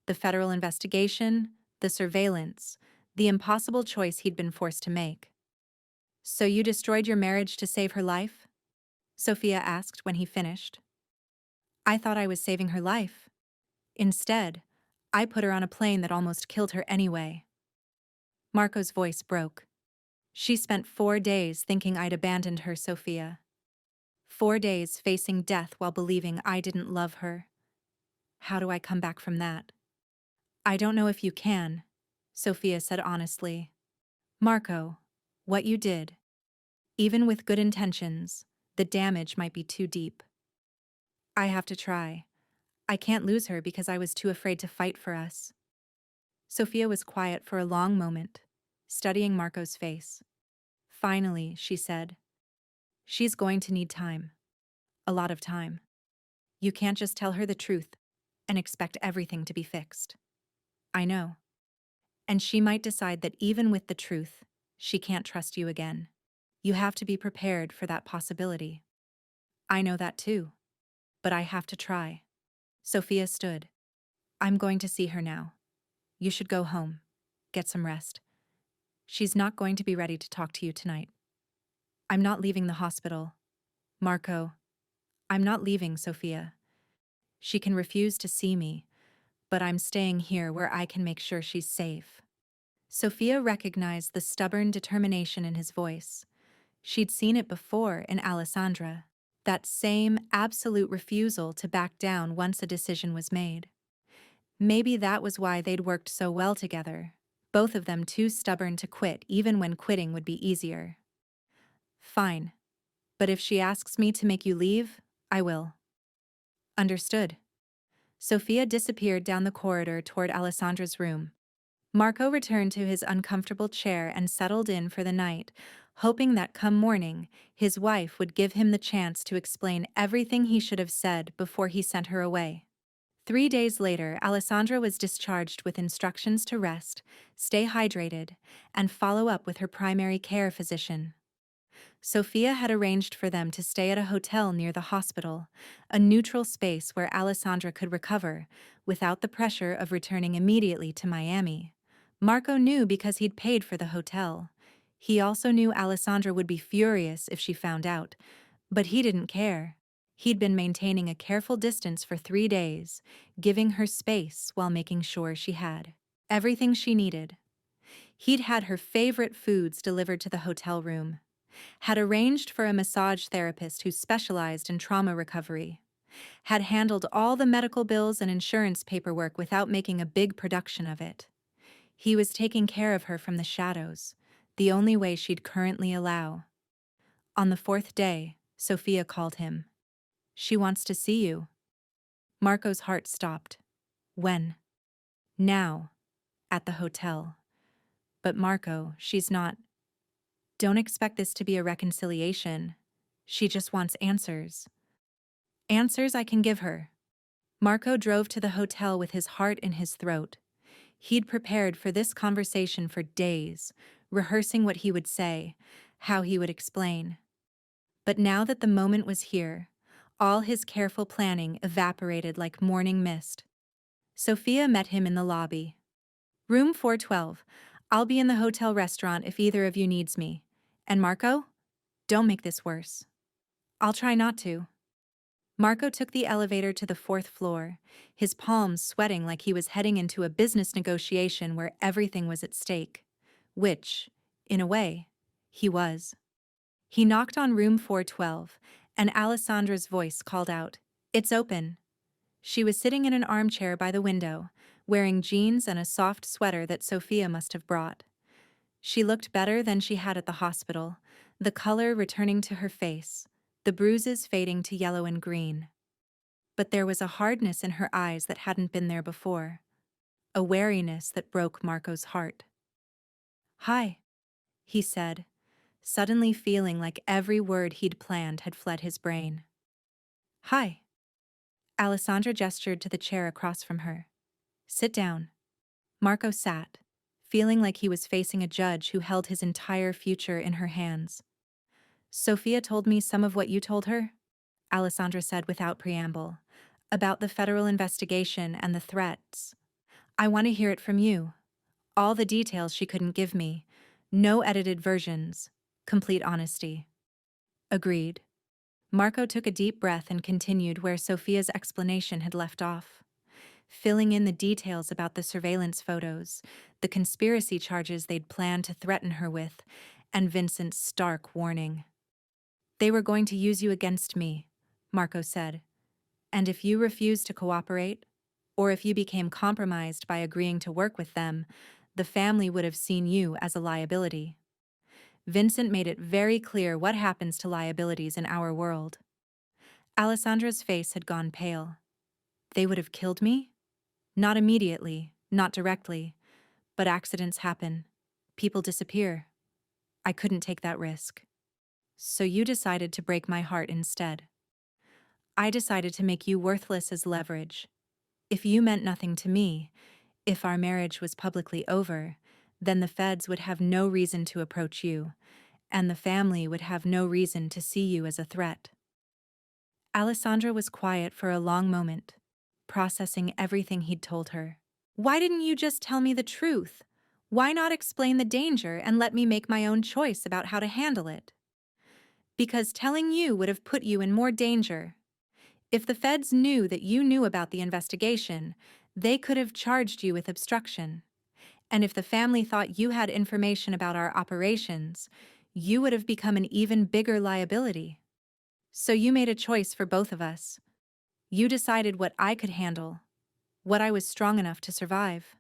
the federal investigation, the surveillance, the impossible choice he'd been forced to make. "So you destroyed your marriage to save her life?" Sophia asked when he finished. "I thought I was saving her life. Instead, I put her on a plane that almost killed her anyway." Marco's voice broke. "She spent 4 days thinking I'd abandoned her, Sophia. 4 days facing death while believing I didn't love her. How do I come back from that?" "I don't know if you can," Sophia said honestly. "Marco, what you did, even with good intentions, the damage might be too deep. I have to try. I can't lose her because I was too afraid to fight for us." Sophia was quiet for a long moment, studying Marco's face. Finally, she said, "She's going to need time. A lot of time. You can't just tell her the truth and expect everything to be fixed." "I know. And she might decide that even with the truth, she can't trust you again. You have to be prepared for that possibility." "I know that too. But I have to try." Sophia stood. "I'm going to see her now. You should go home. Get some rest. She's not going to be ready to talk to you tonight." "I'm not leaving the hospital. Marco, I'm not leaving Sophia. She can refuse to see me, but I'm staying here where I can make sure she's safe." Sophia recognized the stubborn determination in his voice. She'd seen it before in Alessandra, that same absolute refusal to back down once a decision was made. Maybe that was why they'd worked so well together, both of them too stubborn to quit even when quitting would be easier. "Fine. But if she asks me to make you leave, I will." "Understood." Sophia disappeared down the corridor toward Alessandra's room. Marco returned to his uncomfortable chair and settled in for the night, hoping that come morning, his wife would give him the chance to explain everything he should have said before he sent her away. 3 days later, Alessandra was discharged with instructions to rest, stay hydrated, and follow up with her primary care physician. Sophia had arranged for them to stay at a hotel near the hospital, a neutral space where Alessandra could recover, without the pressure of returning immediately to Miami. Marco knew because he'd paid for the hotel. He also knew Alessandra would be furious if she found out, but he didn't care. He'd been maintaining a careful distance for 3 days, giving her space while making sure she had everything she needed. He'd had her favorite foods delivered to the hotel room, had arranged for a massage therapist who specialized in trauma recovery, had handled all the medical bills and insurance paperwork without making a big production of it. He was taking care of her from the shadows, the only way she'd currently allow. On the 4th day, Sophia called him. "She wants to see you." Marco's heart stopped. "When?" "Now. At the hotel." "But Marco, she's not—" "Don't expect this to be a reconciliation. She just wants answers." Answers I can give her. Marco drove to the hotel with his heart in his throat. He'd prepared for this conversation for days, rehearsing what he would say, how he would explain. But now that the moment was here, all his careful planning evaporated like morning mist. Sophia met him in the lobby. Room 412. I'll be in the hotel restaurant if either of you needs me. And Marco? Don't make this worse. I'll try not to. Marco took the elevator to the fourth floor, his palms sweating like he was heading into a business negotiation where everything was at stake. Which, in a way, he was. He knocked on room 412, and Alessandra's voice called out, "It's open." She was sitting in an armchair by the window, wearing jeans and a soft sweater that Sophia must have brought. She looked better than she had at the hospital, the color returning to her face, the bruises fading to yellow and green. But there was a hardness in her eyes that hadn't been there before, a wariness that broke Marco's heart. "Hi," he said, suddenly feeling like every word he'd planned had fled his brain. "Hi." Alessandra gestured to the chair across from her. "Sit down." Marco sat, feeling like he was facing a judge who held his entire future in her hands. "Sophia told me some of what you told her," Alessandra said without preamble, "about the federal investigation and the threats. I want to hear it from you. All the details she couldn't give me. No edited versions. Complete honesty." "Agreed." Marco took a deep breath and continued where Sophia's explanation had left off, filling in the details about the surveillance photos, the conspiracy charges they'd planned to threaten her with, and Vincent's stark warning. "They were going to use you against me," Marco said. "And if you refused to cooperate, or if you became compromised by agreeing to work with them, the family would have seen you as a liability. Vincent made it very clear what happens to liabilities in our world." Alessandra's face had gone pale. "They would have killed me?" "Not immediately, not directly. But accidents happen. People disappear. I couldn't take that risk. So you decided to break my heart instead. I decided to make you worthless as leverage. If you meant nothing to me, if our marriage was publicly over, then the feds would have no reason to approach you, and the family would have no reason to see you as a threat." Alessandra was quiet for a long moment, processing everything he'd told her. "Why didn't you just tell me the truth? Why not explain the danger and let me make my own choice about how to handle it?" "Because telling you would have put you in more danger. If the feds knew that you knew about the investigation, they could have charged you with obstruction. And if the family thought you had information about our operations, you would have become an even bigger liability. So you made a choice for both of us. You decided what I could handle, what I was strong enough to survive."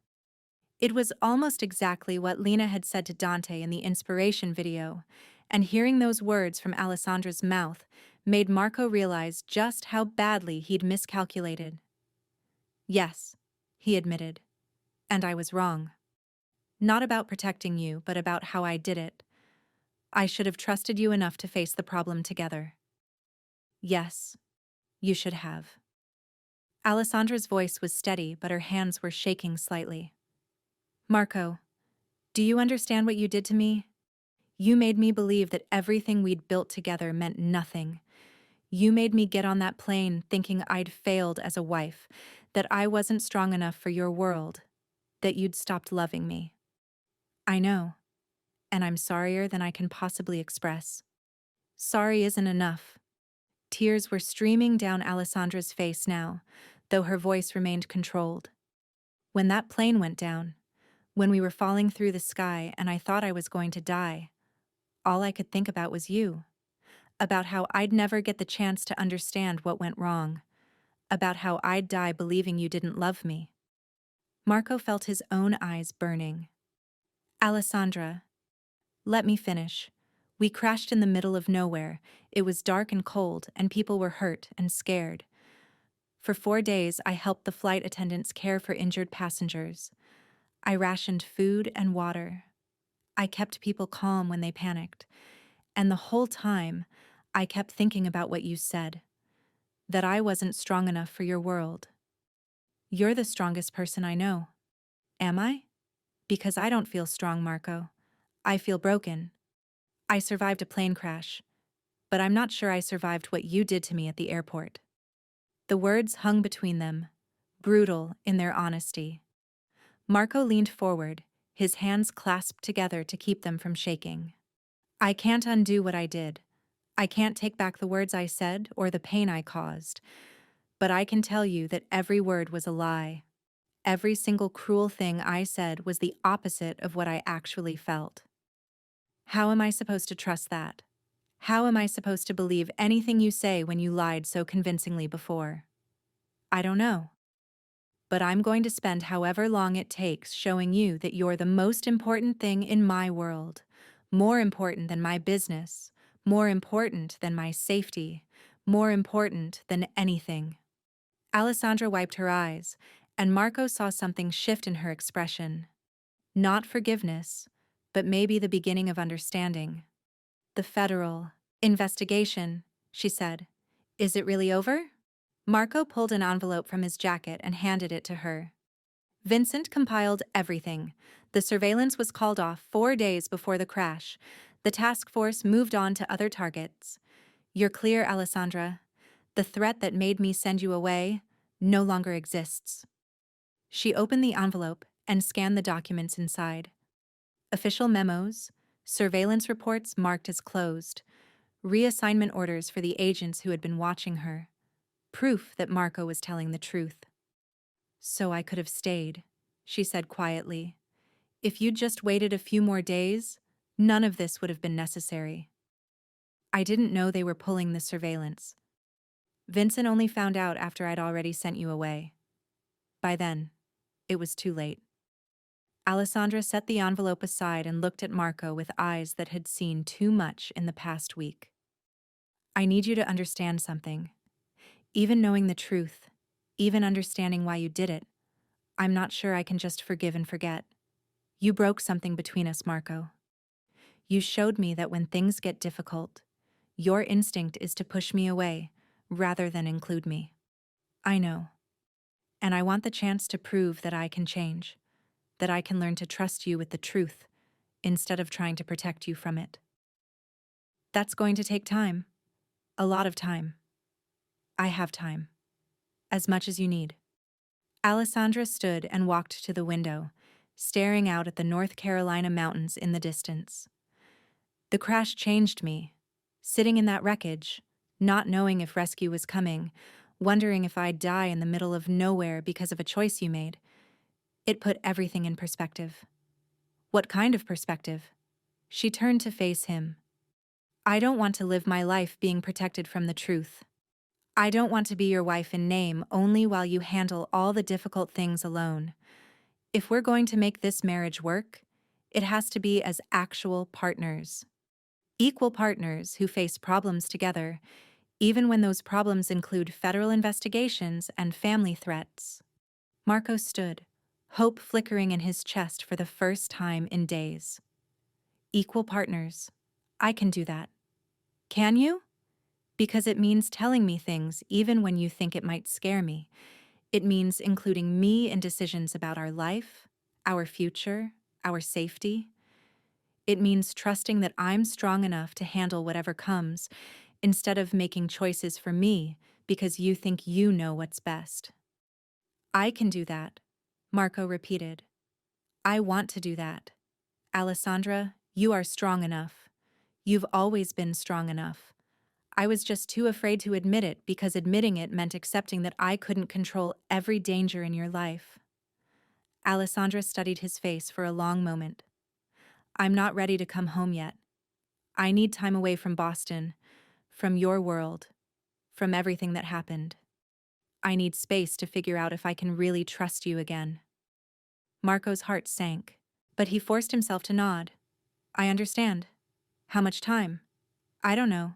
It was almost exactly what Lena had said to Dante in the inspiration video, and hearing those words from Alessandra's mouth made Marco realize just how badly he'd miscalculated. "Yes," he admitted, "and I was wrong. Not about protecting you, but about how I did it. I should have trusted you enough to face the problem together." "Yes, you should have." Alessandra's voice was steady, but her hands were shaking slightly. "Marco, do you understand what you did to me? You made me believe that everything we'd built together meant nothing. You made me get on that plane thinking I'd failed as a wife, that I wasn't strong enough for your world, that you'd stopped loving me. I know, and I'm sorrier than I can possibly express. Sorry isn't enough." Tears were streaming down Alessandra's face now, though her voice remained controlled. "When that plane went down, when we were falling through the sky and I thought I was going to die, all I could think about was you. About how I'd never get the chance to understand what went wrong. About how I'd die believing you didn't love me." Marco felt his own eyes burning. "Alessandra, let me finish. We crashed in the middle of nowhere. It was dark and cold, and people were hurt and scared. For 4 days, I helped the flight attendants care for injured passengers. I rationed food and water. I kept people calm when they panicked. And the whole time, I kept thinking about what you said. That I wasn't strong enough for your world. You're the strongest person I know. Am I? Because I don't feel strong, Marco. I feel broken. I survived a plane crash, but I'm not sure I survived what you did to me at the airport. The words hung between them, brutal in their honesty. Marco leaned forward, his hands clasped together to keep them from shaking. I can't undo what I did. I can't take back the words I said or the pain I caused. But I can tell you that every word was a lie. Every single cruel thing I said was the opposite of what I actually felt. How am I supposed to trust that? How am I supposed to believe anything you say when you lied so convincingly before? I don't know. But I'm going to spend however long it takes showing you that you're the most important thing in my world. More important than my business. More important than my safety. More important than anything. Alessandra wiped her eyes, and Marco saw something shift in her expression. Not forgiveness, but maybe the beginning of understanding. The federal investigation, she said. Is it really over? Marco pulled an envelope from his jacket and handed it to her. Vincent compiled everything. The surveillance was called off 4 days before the crash. The task force moved on to other targets. You're clear, Alessandra. The threat that made me send you away no longer exists. She opened the envelope and scanned the documents inside. Official memos, surveillance reports marked as closed, reassignment orders for the agents who had been watching her, proof that Marco was telling the truth. So I could have stayed, she said quietly. If you'd just waited a few more days, none of this would have been necessary. I didn't know they were pulling the surveillance. Vincent only found out after I'd already sent you away. By then, it was too late. Alessandra set the envelope aside and looked at Marco with eyes that had seen too much in the past week. I need you to understand something. Even knowing the truth, even understanding why you did it, I'm not sure I can just forgive and forget. You broke something between us, Marco. You showed me that when things get difficult, your instinct is to push me away rather than include me. I know. And I want the chance to prove that I can change, that I can learn to trust you with the truth instead of trying to protect you from it. That's going to take time. A lot of time. I have time. As much as you need. Alessandra stood and walked to the window, staring out at the North Carolina mountains in the distance. The crash changed me. Sitting in that wreckage, not knowing if rescue was coming, wondering if I'd die in the middle of nowhere because of a choice you made. It put everything in perspective. What kind of perspective? She turned to face him. I don't want to live my life being protected from the truth. I don't want to be your wife in name only while you handle all the difficult things alone. If we're going to make this marriage work, it has to be as actual partners. Equal partners who face problems together, even when those problems include federal investigations and family threats. Marco stood, hope flickering in his chest for the first time in days. Equal partners. I can do that. Can you? Because it means telling me things even when you think it might scare me. It means including me in decisions about our life, our future, our safety. It means trusting that I'm strong enough to handle whatever comes, instead of making choices for me because you think you know what's best. I can do that, Marco repeated. I want to do that. Alessandra, you are strong enough. You've always been strong enough. I was just too afraid to admit it because admitting it meant accepting that I couldn't control every danger in your life. Alessandra studied his face for a long moment. I'm not ready to come home yet. I need time away from Boston, from your world, from everything that happened. I need space to figure out if I can really trust you again. Marco's heart sank, but he forced himself to nod. I understand. How much time? I don't know.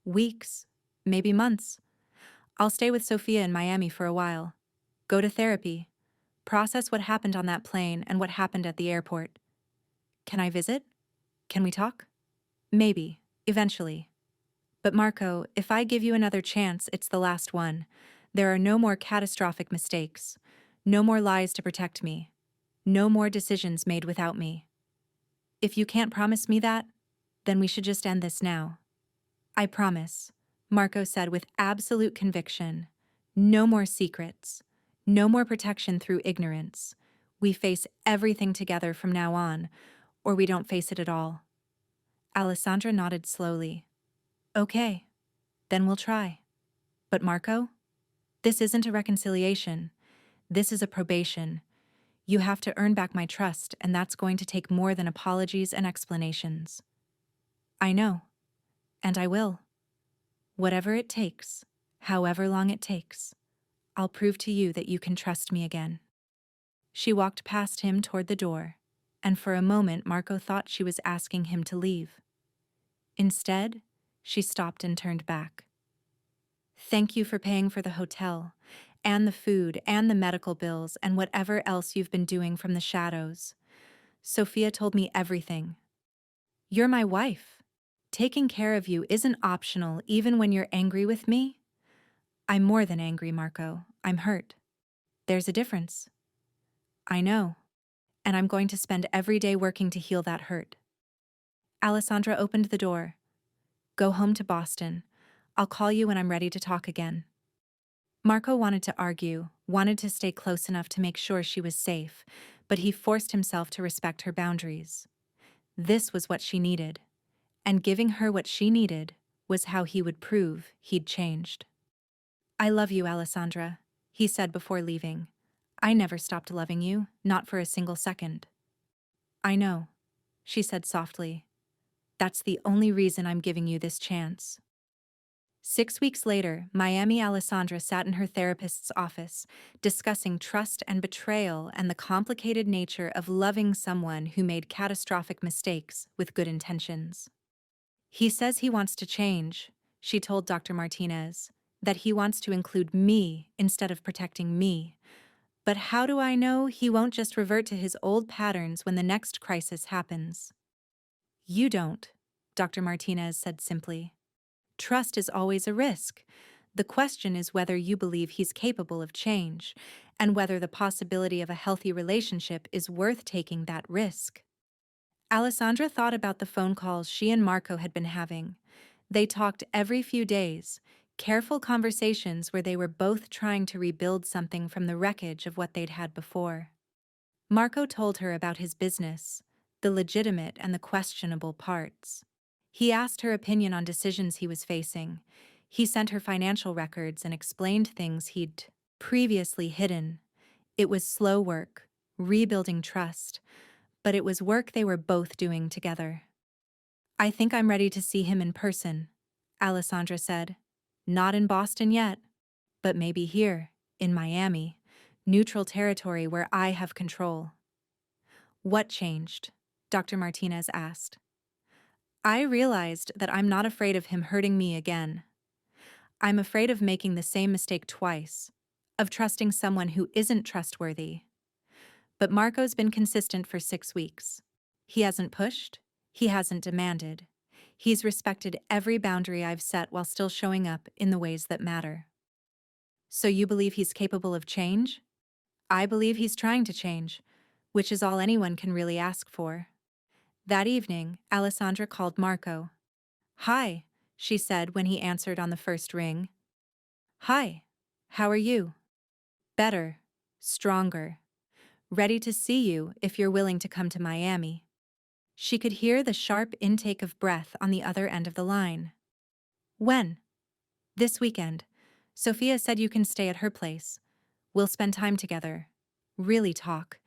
Weeks, maybe months. I'll stay with Sophia in Miami for a while. Go to therapy. Process what happened on that plane and what happened at the airport. Can I visit? Can we talk? Maybe, eventually. But Marco, if I give you another chance, it's the last one. There are no more catastrophic mistakes. No more lies to protect me. No more decisions made without me. If you can't promise me that, then we should just end this now. I promise, Marco said with absolute conviction. No more secrets. No more protection through ignorance. We face everything together from now on, or we don't face it at all. Alessandra nodded slowly. Okay, then we'll try. But Marco, this isn't a reconciliation. This is a probation. You have to earn back my trust, and that's going to take more than apologies and explanations. I know, and I will. Whatever it takes, however long it takes, I'll prove to you that you can trust me again. She walked past him toward the door, and for a moment Marco thought she was asking him to leave. Instead, she stopped and turned back. Thank you for paying for the hotel, and the food, and the medical bills, and whatever else you've been doing from the shadows. Sophia told me everything. You're my wife. Taking care of you isn't optional even when you're angry with me. I'm more than angry, Marco. I'm hurt. There's a difference. I know. And I'm going to spend every day working to heal that hurt. Alessandra opened the door. Go home to Boston. I'll call you when I'm ready to talk again. Marco wanted to argue, wanted to stay close enough to make sure she was safe, but he forced himself to respect her boundaries. This was what she needed, and giving her what she needed was how he would prove he'd changed. I love you, Alessandra, he said before leaving. I never stopped loving you, not for a single second. I know, she said softly. That's the only reason I'm giving you this chance. 6 weeks later, Miami Alessandra sat in her therapist's office, discussing trust and betrayal and the complicated nature of loving someone who made catastrophic mistakes with good intentions. He says he wants to change, she told Dr. Martinez, that he wants to include me instead of protecting me. But how do I know he won't just revert to his old patterns when the next crisis happens? You don't, Dr. Martinez said simply. Trust is always a risk. The question is whether you believe he's capable of change, and whether the possibility of a healthy relationship is worth taking that risk. Alessandra thought about the phone calls she and Marco had been having. They talked every few days, careful conversations where they were both trying to rebuild something from the wreckage of what they'd had before. Marco told her about his business, the legitimate and the questionable parts. He asked her opinion on decisions he was facing. He sent her financial records and explained things he'd previously hidden. It was slow work, rebuilding trust, but it was work they were both doing together. I think I'm ready to see him in person, Alessandra said. Not in Boston yet, but maybe here, in Miami, neutral territory where I have control. What changed? Dr. Martinez asked. I realized that I'm not afraid of him hurting me again. I'm afraid of making the same mistake twice, of trusting someone who isn't trustworthy. But Marco's been consistent for 6 weeks. He hasn't pushed, he hasn't demanded. He's respected every boundary I've set while still showing up in the ways that matter. So you believe he's capable of change? I believe he's trying to change, which is all anyone can really ask for. That evening, Alessandra called Marco. Hi, she said when he answered on the first ring. Hi, how are you? Better, stronger. Ready to see you if you're willing to come to Miami. She could hear the sharp intake of breath on the other end of the line. When? This weekend. Sophia said you can stay at her place. We'll spend time together. Really talk.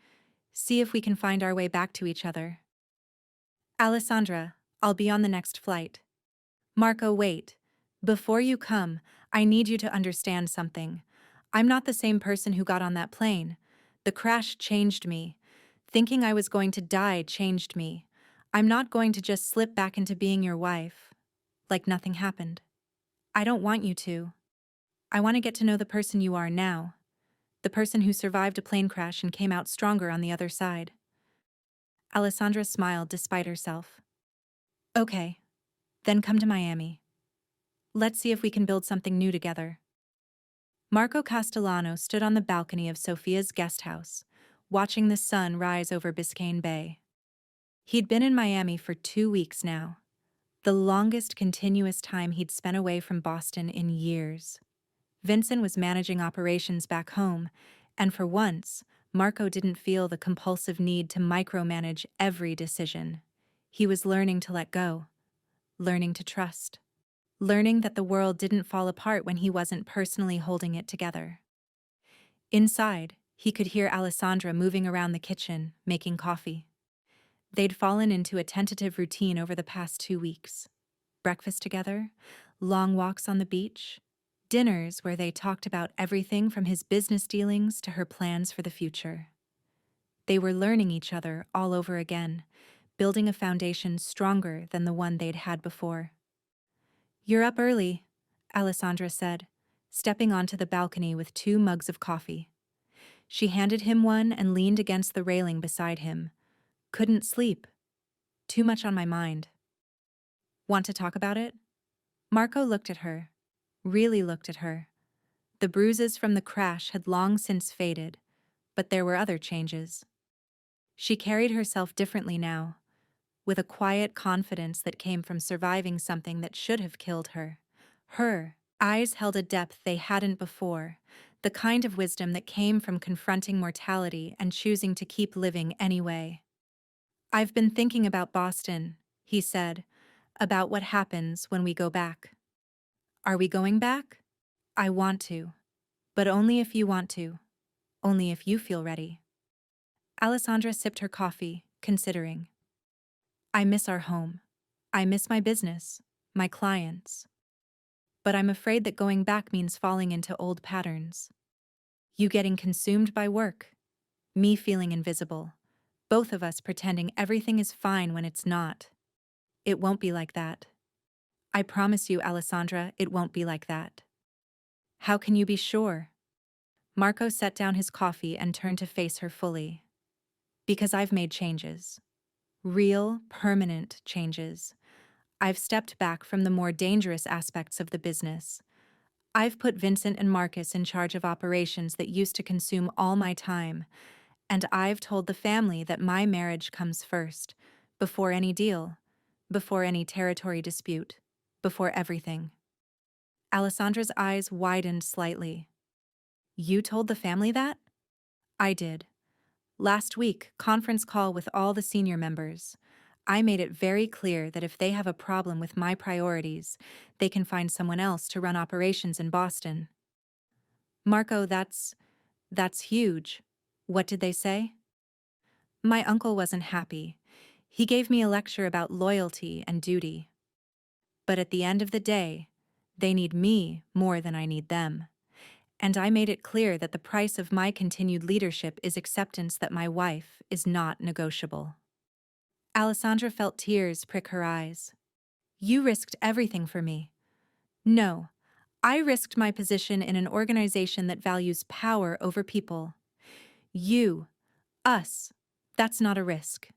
See if we can find our way back to each other. Alessandra, I'll be on the next flight. Marco, wait. Before you come, I need you to understand something. I'm not the same person who got on that plane. The crash changed me. Thinking I was going to die changed me. I'm not going to just slip back into being your wife, like nothing happened. I don't want you to. I want to get to know the person you are now, the person who survived a plane crash and came out stronger on the other side. Alessandra smiled despite herself. Okay, then come to Miami. Let's see if we can build something new together. Marco Castellano stood on the balcony of Sophia's guest house, watching the sun rise over Biscayne Bay. He'd been in Miami for 2 weeks now, the longest continuous time he'd spent away from Boston in years. Vincent was managing operations back home, and for once, Marco didn't feel the compulsive need to micromanage every decision. He was learning to let go, learning to trust, learning that the world didn't fall apart when he wasn't personally holding it together. Inside, he could hear Alessandra moving around the kitchen, making coffee. They'd fallen into a tentative routine over the past 2 weeks. Breakfast together, long walks on the beach, dinners where they talked about everything from his business dealings to her plans for the future. They were learning each other all over again, building a foundation stronger than the one they'd had before. "You're up early," Alessandra said, stepping onto the balcony with 2 mugs of coffee. She handed him one and leaned against the railing beside him. "Couldn't sleep. Too much on my mind." "Want to talk about it?" Marco looked at her, really looked at her. The bruises from the crash had long since faded, but there were other changes. She carried herself differently now, with a quiet confidence that came from surviving something that should have killed her. Her eyes held a depth they hadn't before, the kind of wisdom that came from confronting mortality and choosing to keep living anyway. "I've been thinking about Boston," he said, "about what happens when we go back." "Are we going back?" "I want to, but only if you want to, only if you feel ready." Alessandra sipped her coffee, considering. "I miss our home. I miss my business, my clients. But I'm afraid that going back means falling into old patterns. You getting consumed by work, me feeling invisible, both of us pretending everything is fine when it's not. It won't be like that. I promise you, Alessandra, it won't be like that." "How can you be sure?" Marco set down his coffee and turned to face her fully. "Because I've made changes. Real, permanent changes. I've stepped back from the more dangerous aspects of the business. I've put Vincent and Marcus in charge of operations that used to consume all my time, and I've told the family that my marriage comes first, before any deal, before any territory dispute, before everything." Alessandra's eyes widened slightly. "You told the family that?" "I did. Last week, conference call with all the senior members. I made it very clear that if they have a problem with my priorities, they can find someone else to run operations in Boston." "Marco, that's huge. What did they say?" "My uncle wasn't happy. He gave me a lecture about loyalty and duty. But at the end of the day, they need me more than I need them. And I made it clear that the price of my continued leadership is acceptance that my wife is not negotiable." Alessandra felt tears prick her eyes. "You risked everything for me." "No, I risked my position in an organization that values power over people. You, us, that's not a risk.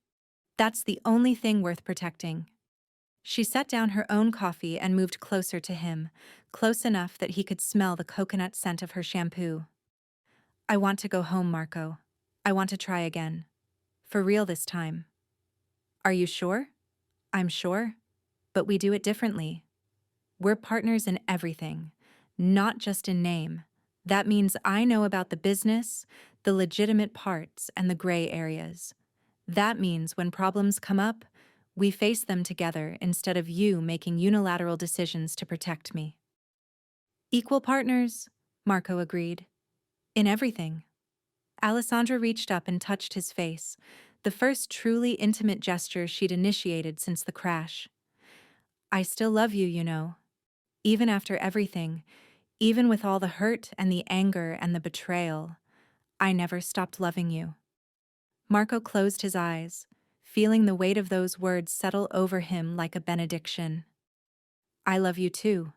That's the only thing worth protecting." She set down her own coffee and moved closer to him, close enough that he could smell the coconut scent of her shampoo. "I want to go home, Marco. I want to try again. For real this time." "Are you sure?" "I'm sure. But we do it differently. We're partners in everything, not just in name. That means I know about the business, the legitimate parts, and the gray areas. That means when problems come up, we face them together instead of you making unilateral decisions to protect me." "Equal partners," Marco agreed. "In everything." Alessandra reached up and touched his face, the first truly intimate gesture she'd initiated since the crash. "I still love you, you know. Even after everything, even with all the hurt and the anger and the betrayal, I never stopped loving you." Marco closed his eyes, feeling the weight of those words settle over him like a benediction. "I love you too.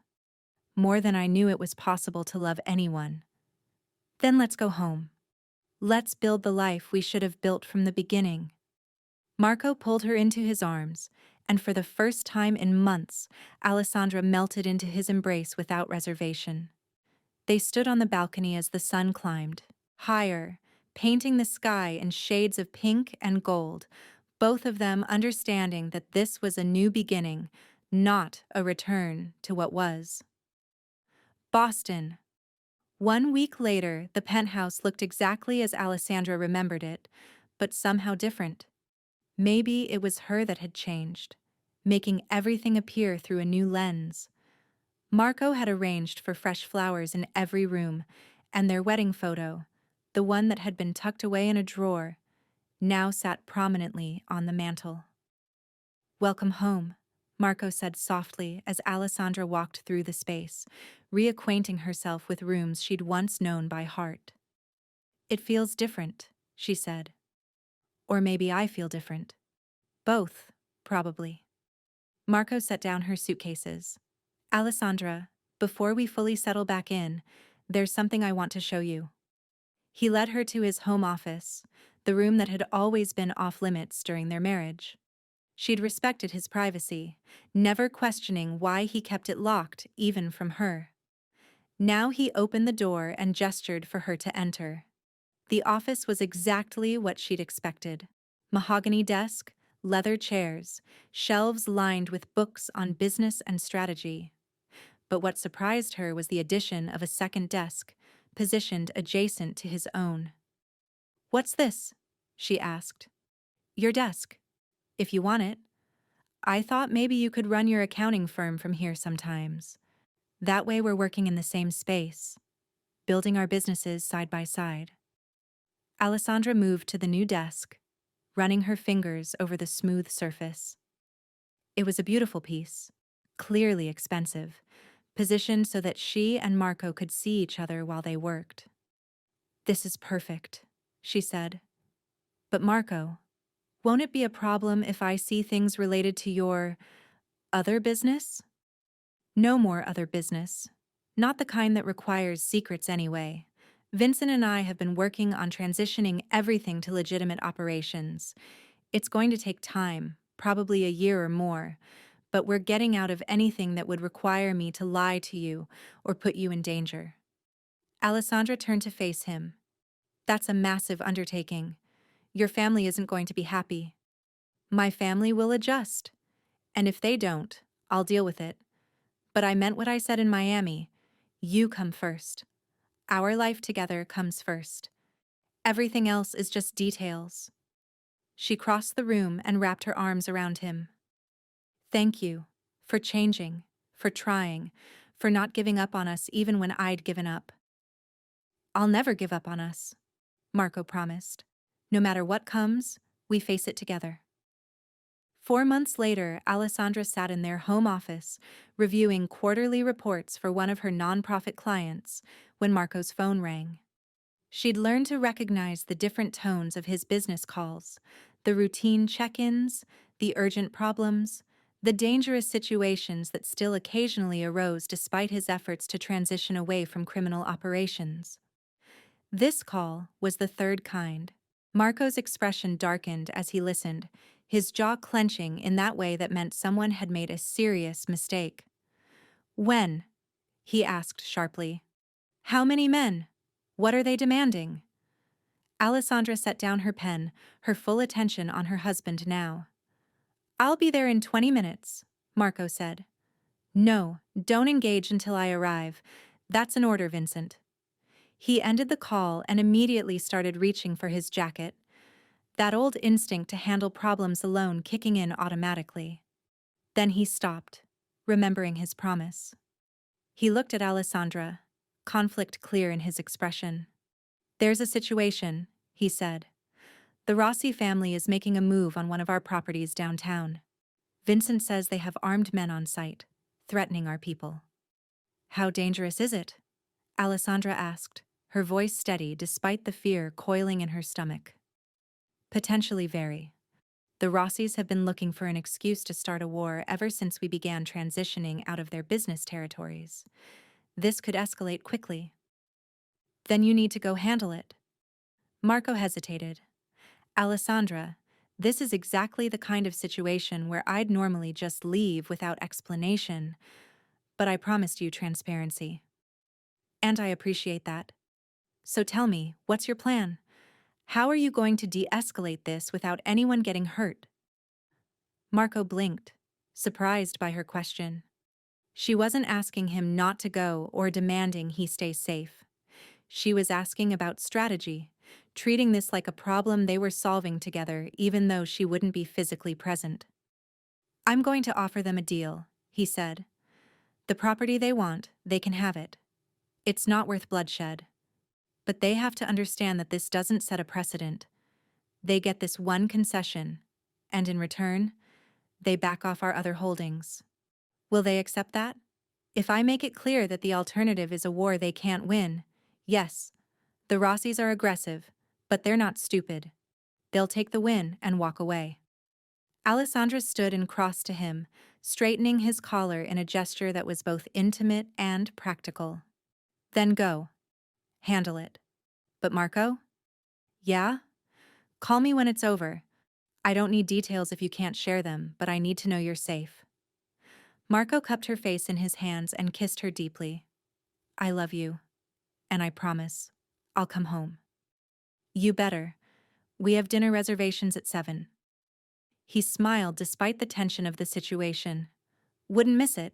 More than I knew it was possible to love anyone. Then let's go home. Let's build the life we should have built from the beginning." Marco pulled her into his arms, and for the first time in months, Alessandra melted into his embrace without reservation. They stood on the balcony as the sun climbed, higher, painting the sky in shades of pink and gold, both of them understanding that this was a new beginning, not a return to what was. Boston. 1 week later, the penthouse looked exactly as Alessandra remembered it, but somehow different. Maybe it was her that had changed, making everything appear through a new lens. Marco had arranged for fresh flowers in every room, and their wedding photo, the one that had been tucked away in a drawer, now sat prominently on the mantel. "Welcome home," Marco said softly as Alessandra walked through the space, reacquainting herself with rooms she'd once known by heart. "It feels different," she said. "Or maybe I feel different. Both, probably." Marco set down her suitcases. "Alessandra, before we fully settle back in, there's something I want to show you." He led her to his home office, the room that had always been off-limits during their marriage. She'd respected his privacy, never questioning why he kept it locked even from her. Now he opened the door and gestured for her to enter. The office was exactly what she'd expected. Mahogany desk, leather chairs, shelves lined with books on business and strategy. But what surprised her was the addition of a second desk, positioned adjacent to his own. "What's this?" she asked. "Your desk. If you want it. I thought maybe you could run your accounting firm from here sometimes. That way we're working in the same space, building our businesses side by side." Alessandra moved to the new desk, running her fingers over the smooth surface. It was a beautiful piece, clearly expensive, positioned so that she and Marco could see each other while they worked. "This is perfect," she said. "But Marco, won't it be a problem if I see things related to your other business?" "No more other business. Not the kind that requires secrets anyway. Vincent and I have been working on transitioning everything to legitimate operations. It's going to take time, probably a year or more, but we're getting out of anything that would require me to lie to you or put you in danger." Alessandra turned to face him. "That's a massive undertaking. Your family isn't going to be happy." "My family will adjust. And if they don't, I'll deal with it. But I meant what I said in Miami. You come first. Our life together comes first. Everything else is just details." She crossed the room and wrapped her arms around him. "Thank you. For changing. For trying. For not giving up on us even when I'd given up." "I'll never give up on us," Marco promised. "No matter what comes, we face it together." 4 months later, Alessandra sat in their home office, reviewing quarterly reports for one of her nonprofit clients, when Marco's phone rang. She'd learned to recognize the different tones of his business calls, the routine check-ins, the urgent problems, the dangerous situations that still occasionally arose despite his efforts to transition away from criminal operations. This call was the third kind. Marco's expression darkened as he listened, his jaw clenching in that way that meant someone had made a serious mistake. "When?" he asked sharply. "How many men? What are they demanding?" Alessandra set down her pen, her full attention on her husband now. "I'll be there in 20 minutes, Marco said. "No, don't engage until I arrive. That's an order, Vincent." He ended the call and immediately started reaching for his jacket, that old instinct to handle problems alone kicking in automatically. Then he stopped, remembering his promise. He looked at Alessandra, conflict clear in his expression. "There's a situation," he said. "The Rossi family is making a move on one of our properties downtown. Vincent says they have armed men on site, threatening our people." "How dangerous is it?" Alessandra asked, her voice steady despite the fear coiling in her stomach. "Potentially very. The Rossis have been looking for an excuse to start a war ever since we began transitioning out of their business territories. This could escalate quickly." "Then you need to go handle it." Marco hesitated. "Alessandra, This is exactly the kind of situation where I'd normally just leave without explanation, but I promised you transparency. And I appreciate that. So tell me, what's your plan? How are you going to de-escalate this without anyone getting hurt? Marco blinked, surprised by her question. She wasn't asking him not to go or demanding he stay safe. She was asking about strategy, treating this like a problem they were solving together even though she wouldn't be physically present. I'm going to offer them a deal, he said. The property they want, they can have it. It's not worth bloodshed. But they have to understand that this doesn't set a precedent. They get this one concession, and in return, they back off our other holdings. Will they accept that? If I make it clear that the alternative is a war they can't win, yes, the Rossis are aggressive, but they're not stupid. They'll take the win and walk away. Alessandra stood and crossed to him, straightening his collar in a gesture that was both intimate and practical. Then go. Handle it. But Marco? Yeah? Call me when it's over. I don't need details if you can't share them, but I need to know you're safe. Marco cupped her face in his hands and kissed her deeply. I love you. And I promise, I'll come home. You better. We have dinner reservations at 7. He smiled despite the tension of the situation. Wouldn't miss it.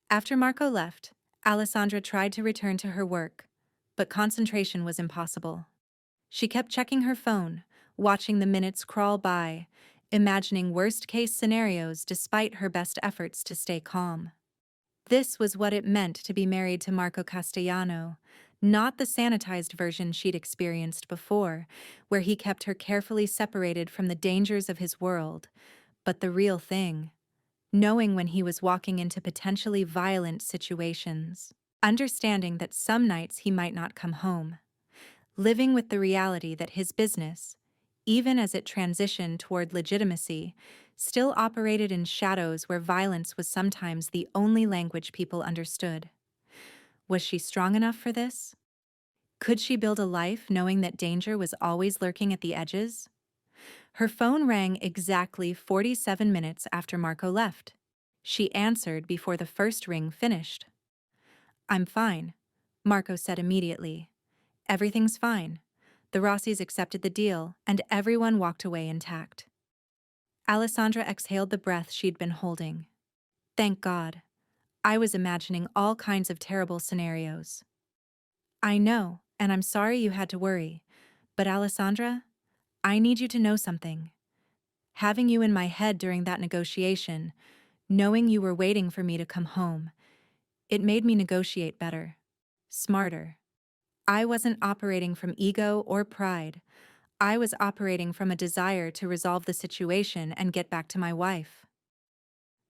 After Marco left, Alessandra tried to return to her work, but concentration was impossible. She kept checking her phone, watching the minutes crawl by, imagining worst-case scenarios despite her best efforts to stay calm. This was what it meant to be married to Marco Castellano, not the sanitized version she'd experienced before, where he kept her carefully separated from the dangers of his world, but the real thing, knowing when he was walking into potentially violent situations, understanding that some nights he might not come home, living with the reality that his business, even as it transitioned toward legitimacy, still operated in shadows where violence was sometimes the only language people understood. Was she strong enough for this? Could she build a life knowing that danger was always lurking at the edges? Her phone rang exactly 47 minutes after Marco left. She answered before the first ring finished. I'm fine, Marco said immediately. Everything's fine. The Rossis accepted the deal, and everyone walked away intact. Alessandra exhaled the breath she'd been holding. Thank God. I was imagining all kinds of terrible scenarios. I know, and I'm sorry you had to worry. But Alessandra, I need you to know something. Having you in my head during that negotiation, knowing you were waiting for me to come home, it made me negotiate better, smarter. I wasn't operating from ego or pride. I was operating from a desire to resolve the situation and get back to my wife.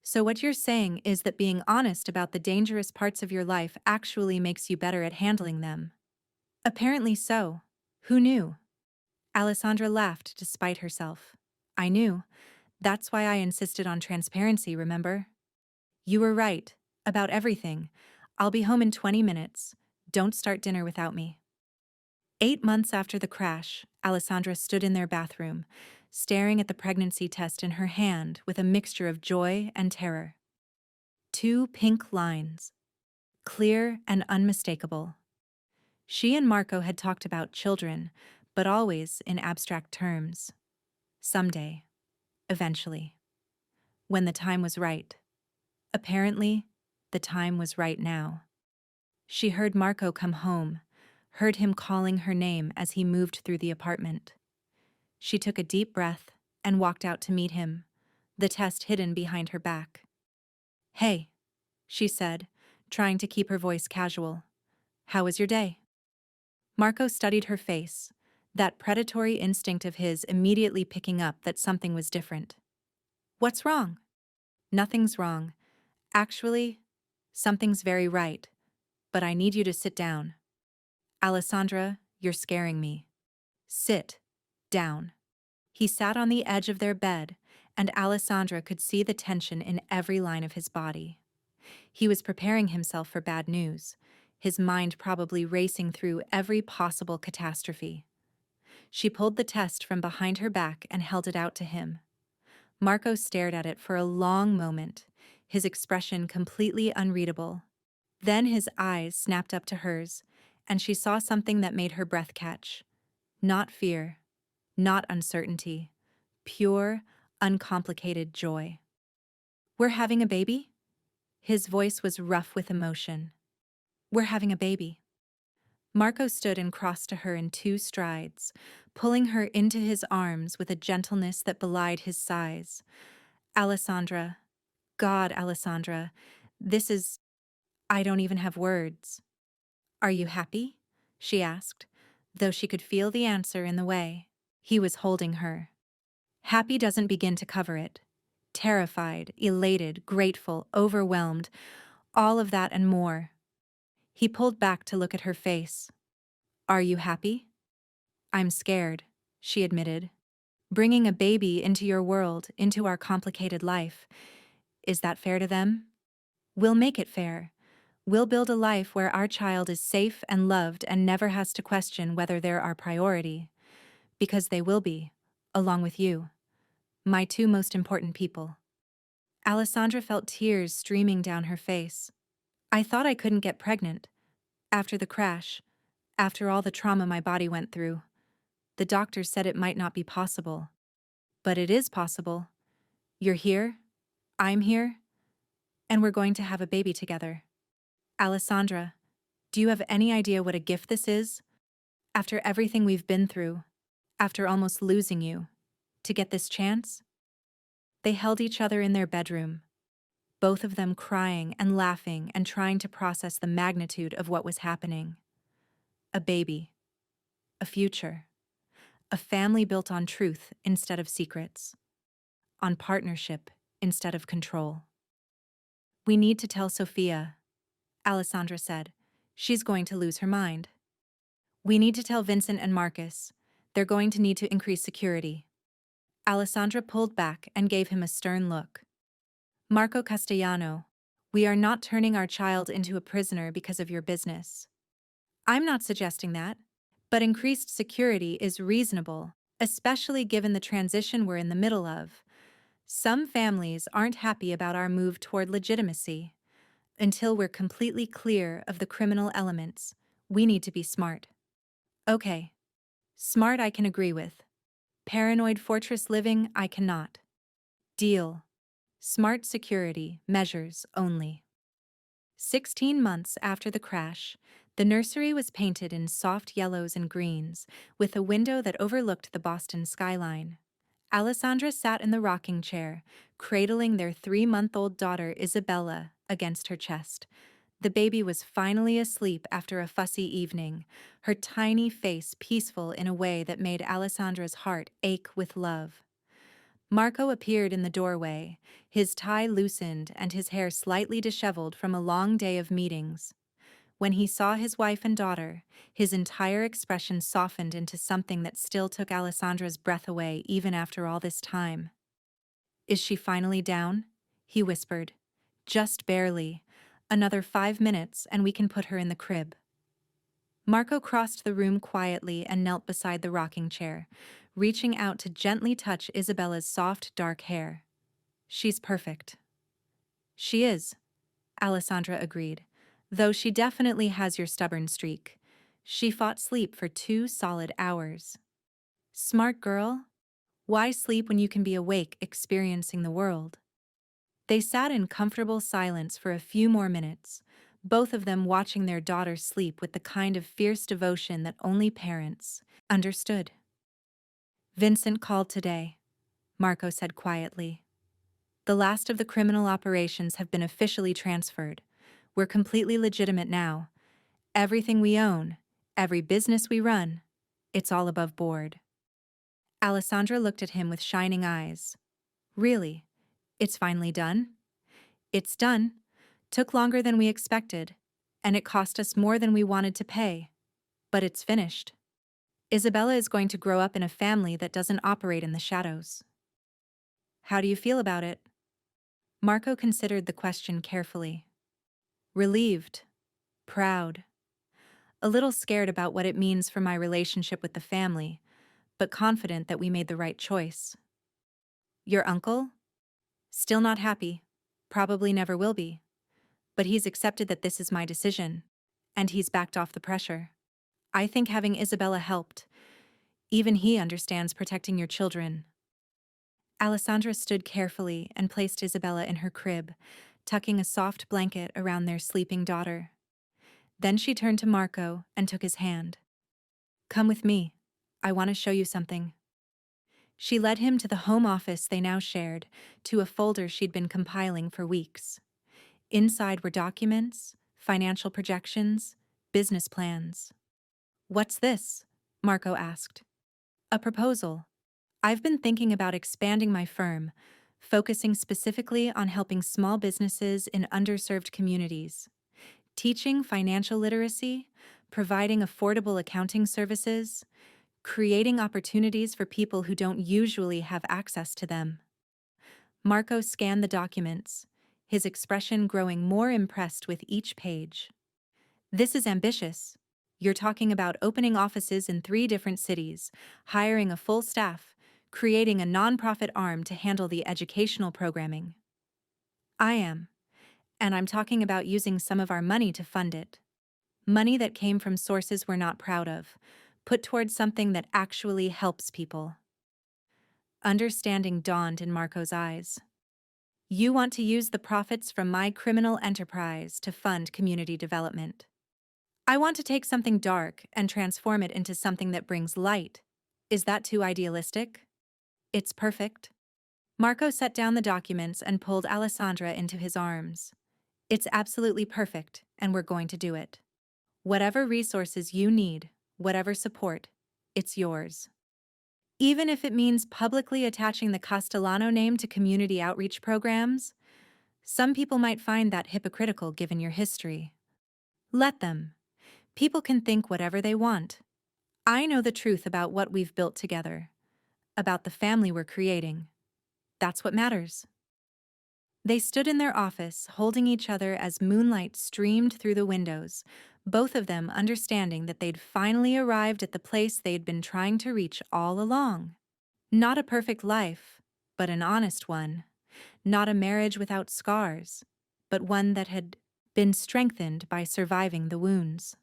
So what you're saying is that being honest about the dangerous parts of your life actually makes you better at handling them. Apparently so. Who knew? Alessandra laughed despite herself. I knew. That's why I insisted on transparency, remember? You were right. About everything. I'll be home in 20 minutes. Don't start dinner without me. 8 months after the crash, Alessandra stood in their bathroom, staring at the pregnancy test in her hand with a mixture of joy and terror. 2 pink lines. Clear and unmistakable. She and Marco had talked about children, but always in abstract terms. Someday. Eventually. When the time was right. Apparently, the time was right now. She heard Marco come home, heard him calling her name as he moved through the apartment. She took a deep breath and walked out to meet him, the test hidden behind her back. Hey, she said, trying to keep her voice casual. How was your day? Marco studied her face, that predatory instinct of his immediately picking up that something was different. What's wrong? Nothing's wrong. Actually, something's very right, but I need you to sit down. Alessandra, you're scaring me. Sit down. He sat on the edge of their bed, and Alessandra could see the tension in every line of his body. He was preparing himself for bad news, his mind probably racing through every possible catastrophe. She pulled the test from behind her back and held it out to him. Marco stared at it for a long moment, his expression completely unreadable. Then his eyes snapped up to hers, and she saw something that made her breath catch. Not fear, not uncertainty, pure, uncomplicated joy. "We're having a baby?" His voice was rough with emotion. "We're having a baby." Marco stood and crossed to her in 2 strides, pulling her into his arms with a gentleness that belied his size. "Alessandra, God, Alessandra, this is... I don't even have words." "Are you happy?" she asked, though she could feel the answer in the way. He was holding her. Happy doesn't begin to cover it. Terrified, elated, grateful, overwhelmed, all of that and more. He pulled back to look at her face. "Are you happy?" "I'm scared," she admitted. "Bringing a baby into your world, into our complicated life. Is that fair to them?" "We'll make it fair. We'll build a life where our child is safe and loved and never has to question whether they're our priority. Because they will be, along with you. My 2 most important people." Alessandra felt tears streaming down her face. "I thought I couldn't get pregnant. After the crash, after all the trauma my body went through. The doctors said it might not be possible. But it is possible. You're here, I'm here, and we're going to have a baby together." "Alessandra, do you have any idea what a gift this is? After everything we've been through, after almost losing you, to get this chance?" They held each other in their bedroom, both of them crying and laughing and trying to process the magnitude of what was happening. A baby. A future. A family built on truth instead of secrets. On partnership instead of control. "We need to tell Sophia," Alessandra said. "She's going to lose her mind." "We need to tell Vincent and Marcus. They're going to need to increase security." Alessandra pulled back and gave him a stern look. "Marco Castellano, we are not turning our child into a prisoner because of your business." "I'm not suggesting that. But increased security is reasonable, especially given the transition we're in the middle of. Some families aren't happy about our move toward legitimacy. Until we're completely clear of the criminal elements, we need to be smart." "Okay. Smart I can agree with. Paranoid fortress living I cannot." "Deal. Smart security measures only." 16 months after the crash, the nursery was painted in soft yellows and greens, with a window that overlooked the Boston skyline. Alessandra sat in the rocking chair, cradling their 3-month-old daughter Isabella against her chest. The baby was finally asleep after a fussy evening, her tiny face peaceful in a way that made Alessandra's heart ache with love. Marco appeared in the doorway, his tie loosened and his hair slightly disheveled from a long day of meetings. When he saw his wife and daughter, his entire expression softened into something that still took Alessandra's breath away even after all this time. "Is she finally down?" he whispered. "Just barely. Another 5 minutes and we can put her in the crib." Marco crossed the room quietly and knelt beside the rocking chair, reaching out to gently touch Isabella's soft, dark hair. "She's perfect." "She is," Alessandra agreed, "though she definitely has your stubborn streak. She fought sleep for 2 solid hours." "Smart girl. Why sleep when you can be awake experiencing the world?" They sat in comfortable silence for a few more minutes, both of them watching their daughter sleep with the kind of fierce devotion that only parents understood. "Vincent called today," Marco said quietly. "The last of the criminal operations have been officially transferred. We're completely legitimate now. Everything we own, every business we run, it's all above board." Alessandra looked at him with shining eyes. "Really? It's finally done?" "It's done. Took longer than we expected, and it cost us more than we wanted to pay. But it's finished. Isabella is going to grow up in a family that doesn't operate in the shadows." "How do you feel about it?" Marco considered the question carefully. "Relieved. Proud. A little scared about what it means for my relationship with the family, but confident that we made the right choice. Your uncle? Still not happy. Probably never will be. But he's accepted that this is my decision. And he's backed off the pressure. I think having Isabella helped. Even he understands protecting your children. Alessandra stood carefully and placed Isabella in her crib, tucking a soft blanket around their sleeping daughter. Then she turned to Marco and took his hand. Come with me. I want to show you something. She led him to the home office they now shared, to a folder she'd been compiling for weeks. Inside were documents, financial projections, business plans. What's this? Marco asked. A proposal. I've been thinking about expanding my firm, focusing specifically on helping small businesses in underserved communities, teaching financial literacy, providing affordable accounting services, creating opportunities for people who don't usually have access to them. Marco scanned the documents, his expression growing more impressed with each page. This is ambitious. You're talking about opening offices in 3 different cities, hiring a full staff, creating a nonprofit arm to handle the educational programming. I am. And I'm talking about using some of our money to fund it. Money that came from sources we're not proud of, put towards something that actually helps people. Understanding dawned in Marco's eyes. You want to use the profits from my criminal enterprise to fund community development. I want to take something dark and transform it into something that brings light. Is that too idealistic? It's perfect. Marco set down the documents and pulled Alessandra into his arms. It's absolutely perfect, and we're going to do it. Whatever resources you need, whatever support, it's yours. Even if it means publicly attaching the Castellano name to community outreach programs, some people might find that hypocritical given your history. Let them. People can think whatever they want. I know the truth about what we've built together, about the family we're creating. That's what matters. They stood in their office, holding each other as moonlight streamed through the windows, both of them understanding that they'd finally arrived at the place they'd been trying to reach all along. Not a perfect life, but an honest one. Not a marriage without scars, but one that had been strengthened by surviving the wounds.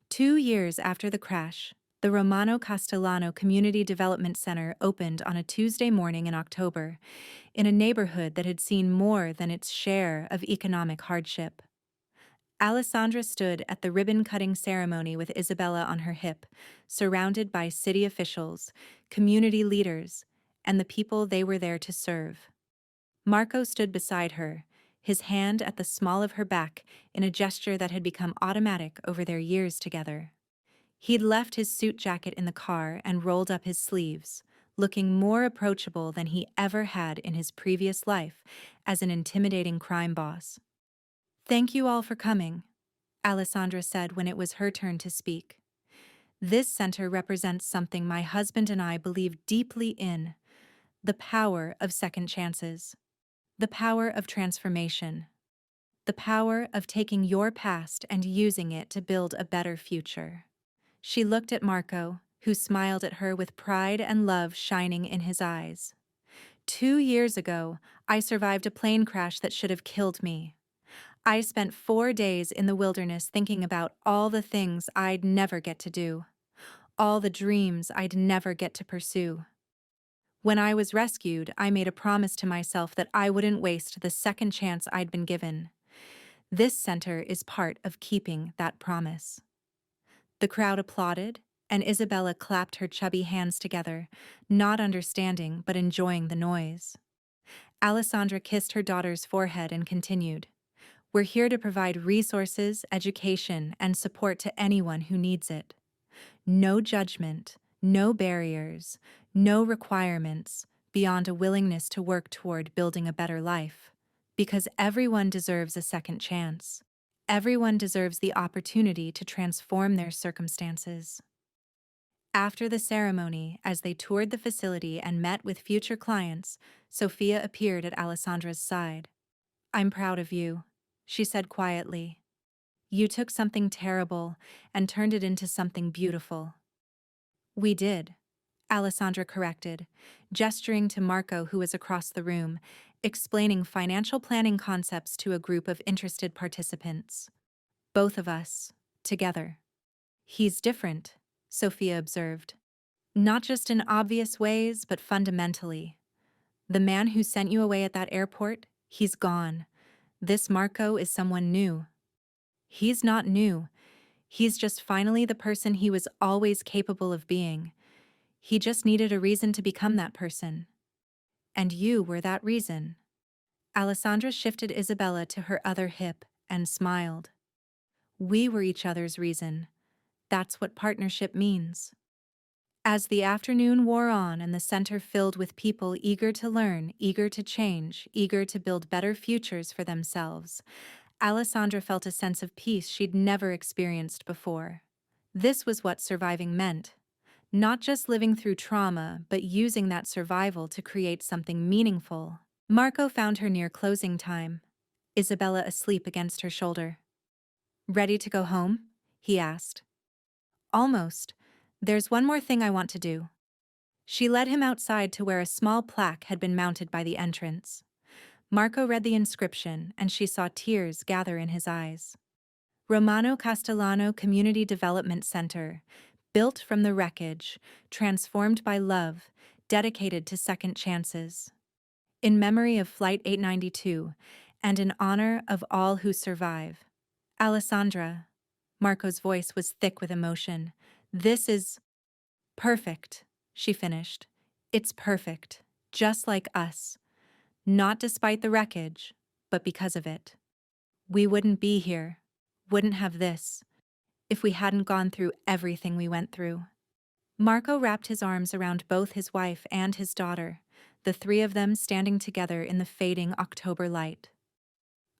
2 years after the crash, the Romano Castellano Community Development Center opened on a Tuesday morning in October, in a neighborhood that had seen more than its share of economic hardship. Alessandra stood at the ribbon-cutting ceremony with Isabella on her hip, surrounded by city officials, community leaders, and the people they were there to serve. Marco stood beside her, his hand at the small of her back in a gesture that had become automatic over their years together. He'd left his suit jacket in the car and rolled up his sleeves, looking more approachable than he ever had in his previous life as an intimidating crime boss. Thank you all for coming, Alessandra said when it was her turn to speak. This center represents something my husband and I believe deeply in: the power of second chances, the power of transformation, the power of taking your past and using it to build a better future. She looked at Marco, who smiled at her with pride and love shining in his eyes. 2 years ago, I survived a plane crash that should have killed me. I spent 4 days in the wilderness thinking about all the things I'd never get to do, all the dreams I'd never get to pursue. When I was rescued, I made a promise to myself that I wouldn't waste the second chance I'd been given. This center is part of keeping that promise. The crowd applauded, and Isabella clapped her chubby hands together, not understanding but enjoying the noise. Alessandra kissed her daughter's forehead and continued, "We're here to provide resources, education, and support to anyone who needs it. No judgment, no barriers, no requirements beyond a willingness to work toward building a better life. Because everyone deserves a second chance. Everyone deserves the opportunity to transform their circumstances." After the ceremony, as they toured the facility and met with future clients, Sophia appeared at Alessandra's side. "I'm proud of you," she said quietly. "You took something terrible and turned it into something beautiful." "We did," Alessandra corrected, gesturing to Marco, who was across the room, explaining financial planning concepts to a group of interested participants. Both of us, together. He's different, Sophia observed. Not just in obvious ways, but fundamentally. The man who sent you away at that airport, he's gone. This Marco is someone new. He's not new. He's just finally the person he was always capable of being. He just needed a reason to become that person. And you were that reason. Alessandra shifted Isabella to her other hip and smiled. We were each other's reason. That's what partnership means. As the afternoon wore on and the center filled with people eager to learn, eager to change, eager to build better futures for themselves, Alessandra felt a sense of peace she'd never experienced before. This was what surviving meant. Not just living through trauma, but using that survival to create something meaningful. Marco found her near closing time, Isabella asleep against her shoulder. Ready to go home? He asked. Almost. There's one more thing I want to do. She led him outside to where a small plaque had been mounted by the entrance. Marco read the inscription, and she saw tears gather in his eyes. Romano Castellano Community Development Center, built from the wreckage, transformed by love, dedicated to second chances. In memory of Flight 892, and in honor of all who survive. Alessandra. Marco's voice was thick with emotion. This is perfect, she finished. It's perfect, just like us. Not despite the wreckage, but because of it. We wouldn't be here, wouldn't have this, if we hadn't gone through everything we went through. Marco wrapped his arms around both his wife and his daughter, the three of them standing together in the fading October light.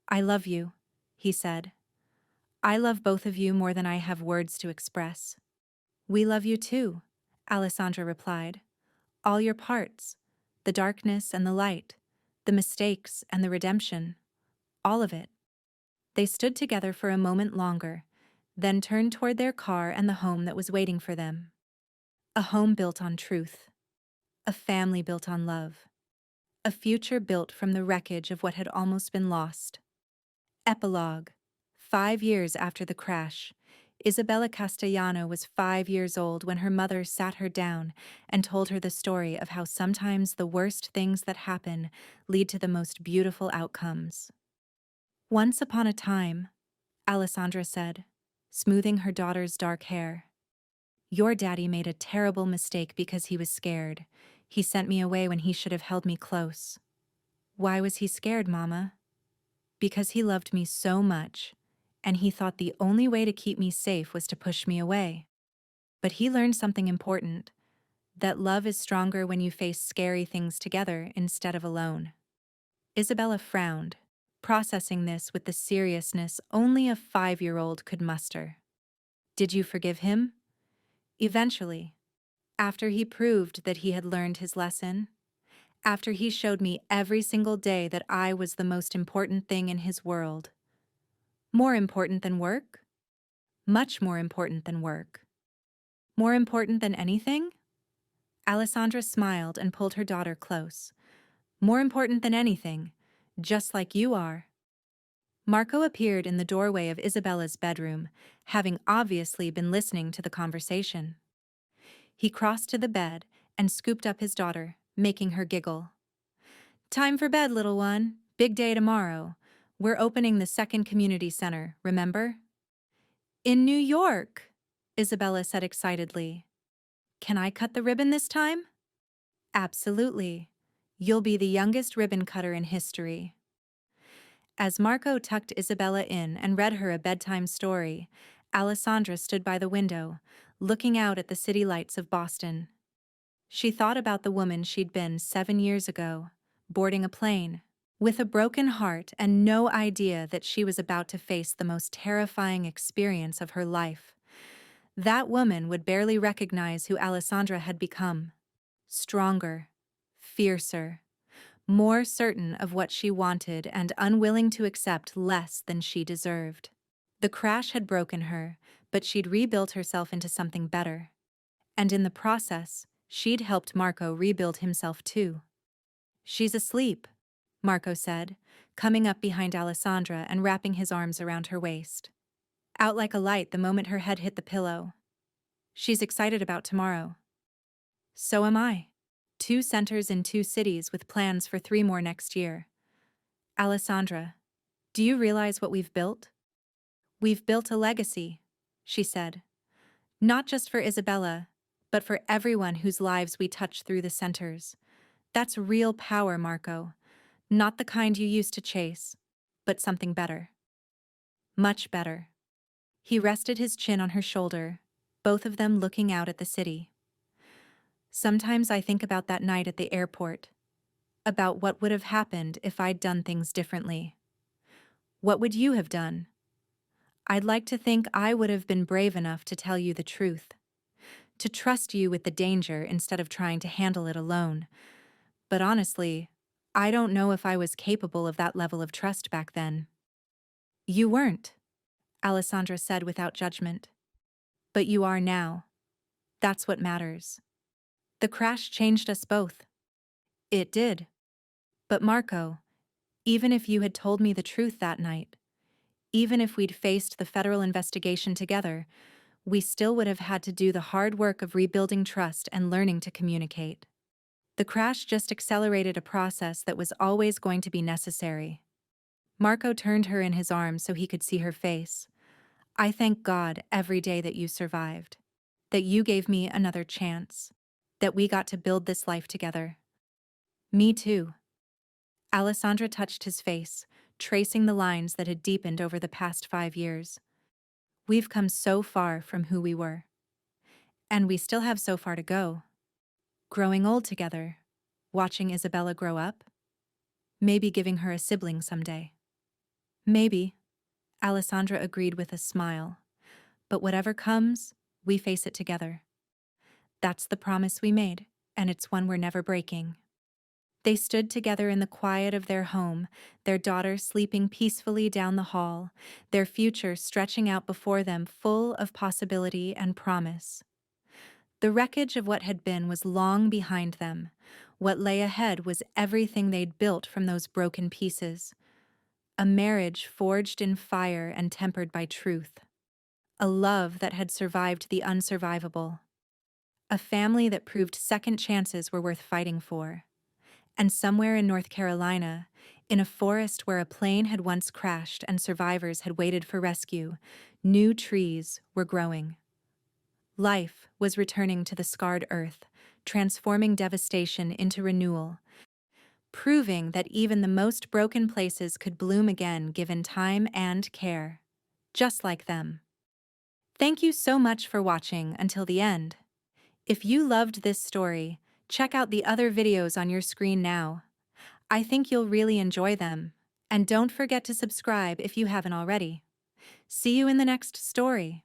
I love you, he said. I love both of you more than I have words to express. We love you too, Alessandra replied. All your parts, the darkness and the light, the mistakes and the redemption, all of it. They stood together for a moment longer, then turned toward their car and the home that was waiting for them. A home built on truth. A family built on love. A future built from the wreckage of what had almost been lost. Epilogue. 5 years after the crash, Isabella Castellano was 5 years old when her mother sat her down and told her the story of how sometimes the worst things that happen lead to the most beautiful outcomes. Once upon a time, Alessandra said, smoothing her daughter's dark hair. Your daddy made a terrible mistake because he was scared. He sent me away when he should have held me close. Why was he scared, Mama? Because he loved me so much, and he thought the only way to keep me safe was to push me away. But he learned something important, that love is stronger when you face scary things together instead of alone. Isabella frowned, processing this with the seriousness only a 5-year-old could muster. Did you forgive him? Eventually, after he proved that he had learned his lesson, after he showed me every single day that I was the most important thing in his world. More important than work? Much more important than work. More important than anything? Alessandra smiled and pulled her daughter close. More important than anything, just like you are. Marco appeared in the doorway of Isabella's bedroom, having obviously been listening to the conversation. He crossed to the bed and scooped up his daughter, making her giggle. Time for bed, little one. Big day tomorrow. We're opening the second community center, remember? In New York, Isabella said excitedly. Can I cut the ribbon this time? Absolutely. You'll be the youngest ribbon cutter in history. As Marco tucked Isabella in and read her a bedtime story, Alessandra stood by the window, looking out at the city lights of Boston. She thought about the woman she'd been 7 years ago, boarding a plane, with a broken heart and no idea that she was about to face the most terrifying experience of her life. That woman would barely recognize who Alessandra had become. Stronger, fiercer, more certain of what she wanted and unwilling to accept less than she deserved. The crash had broken her, but she'd rebuilt herself into something better. And in the process, She'd helped Marco rebuild himself too. "She's asleep," Marco said, coming up behind Alessandra and wrapping his arms around her waist. Out like a light the moment her head hit the pillow. "She's excited about tomorrow." "So am I. 2 centers in 2 cities with plans for 3 more next year." "Alessandra, do you realize what we've built?" "We've built a legacy," she said. "Not just for Isabella, but for everyone whose lives we touch through the centers. That's real power, Marco. Not the kind you used to chase, but something better. Much better." He rested his chin on her shoulder, both of them looking out at the city. "Sometimes I think about that night at the airport, about what would have happened if I'd done things differently. What would you have done? I'd like to think I would have been brave enough to tell you the truth, to trust you with the danger instead of trying to handle it alone. But honestly, I don't know if I was capable of that level of trust back then." "You weren't," Alessandra said without judgment. "But you are now. That's what matters. The crash changed us both." "It did. But Marco, even if you had told me the truth that night, even if we'd faced the federal investigation together, we still would have had to do the hard work of rebuilding trust and learning to communicate. The crash just accelerated a process that was always going to be necessary." Marco turned her in his arms so he could see her face. "I thank God every day that you survived, that you gave me another chance, that we got to build this life together." "Me too." Alessandra touched his face, tracing the lines that had deepened over the past 5 years. "We've come so far from who we were. And we still have so far to go. Growing old together, watching Isabella grow up, maybe giving her a sibling someday." "Maybe," Alessandra agreed with a smile. "But whatever comes, we face it together. That's the promise we made, and it's one we're never breaking." They stood together in the quiet of their home, their daughter sleeping peacefully down the hall, their future stretching out before them full of possibility and promise. The wreckage of what had been was long behind them. What lay ahead was everything they'd built from those broken pieces. A marriage forged in fire and tempered by truth. A love that had survived the unsurvivable. A family that proved second chances were worth fighting for. And somewhere in North Carolina, in a forest where a plane had once crashed and survivors had waited for rescue, new trees were growing. Life was returning to the scarred earth, transforming devastation into renewal, proving that even the most broken places could bloom again given time and care. Just like them. Thank you so much for watching until the end. If you loved this story, check out the other videos on your screen now. I think you'll really enjoy them. And don't forget to subscribe if you haven't already. See you in the next story.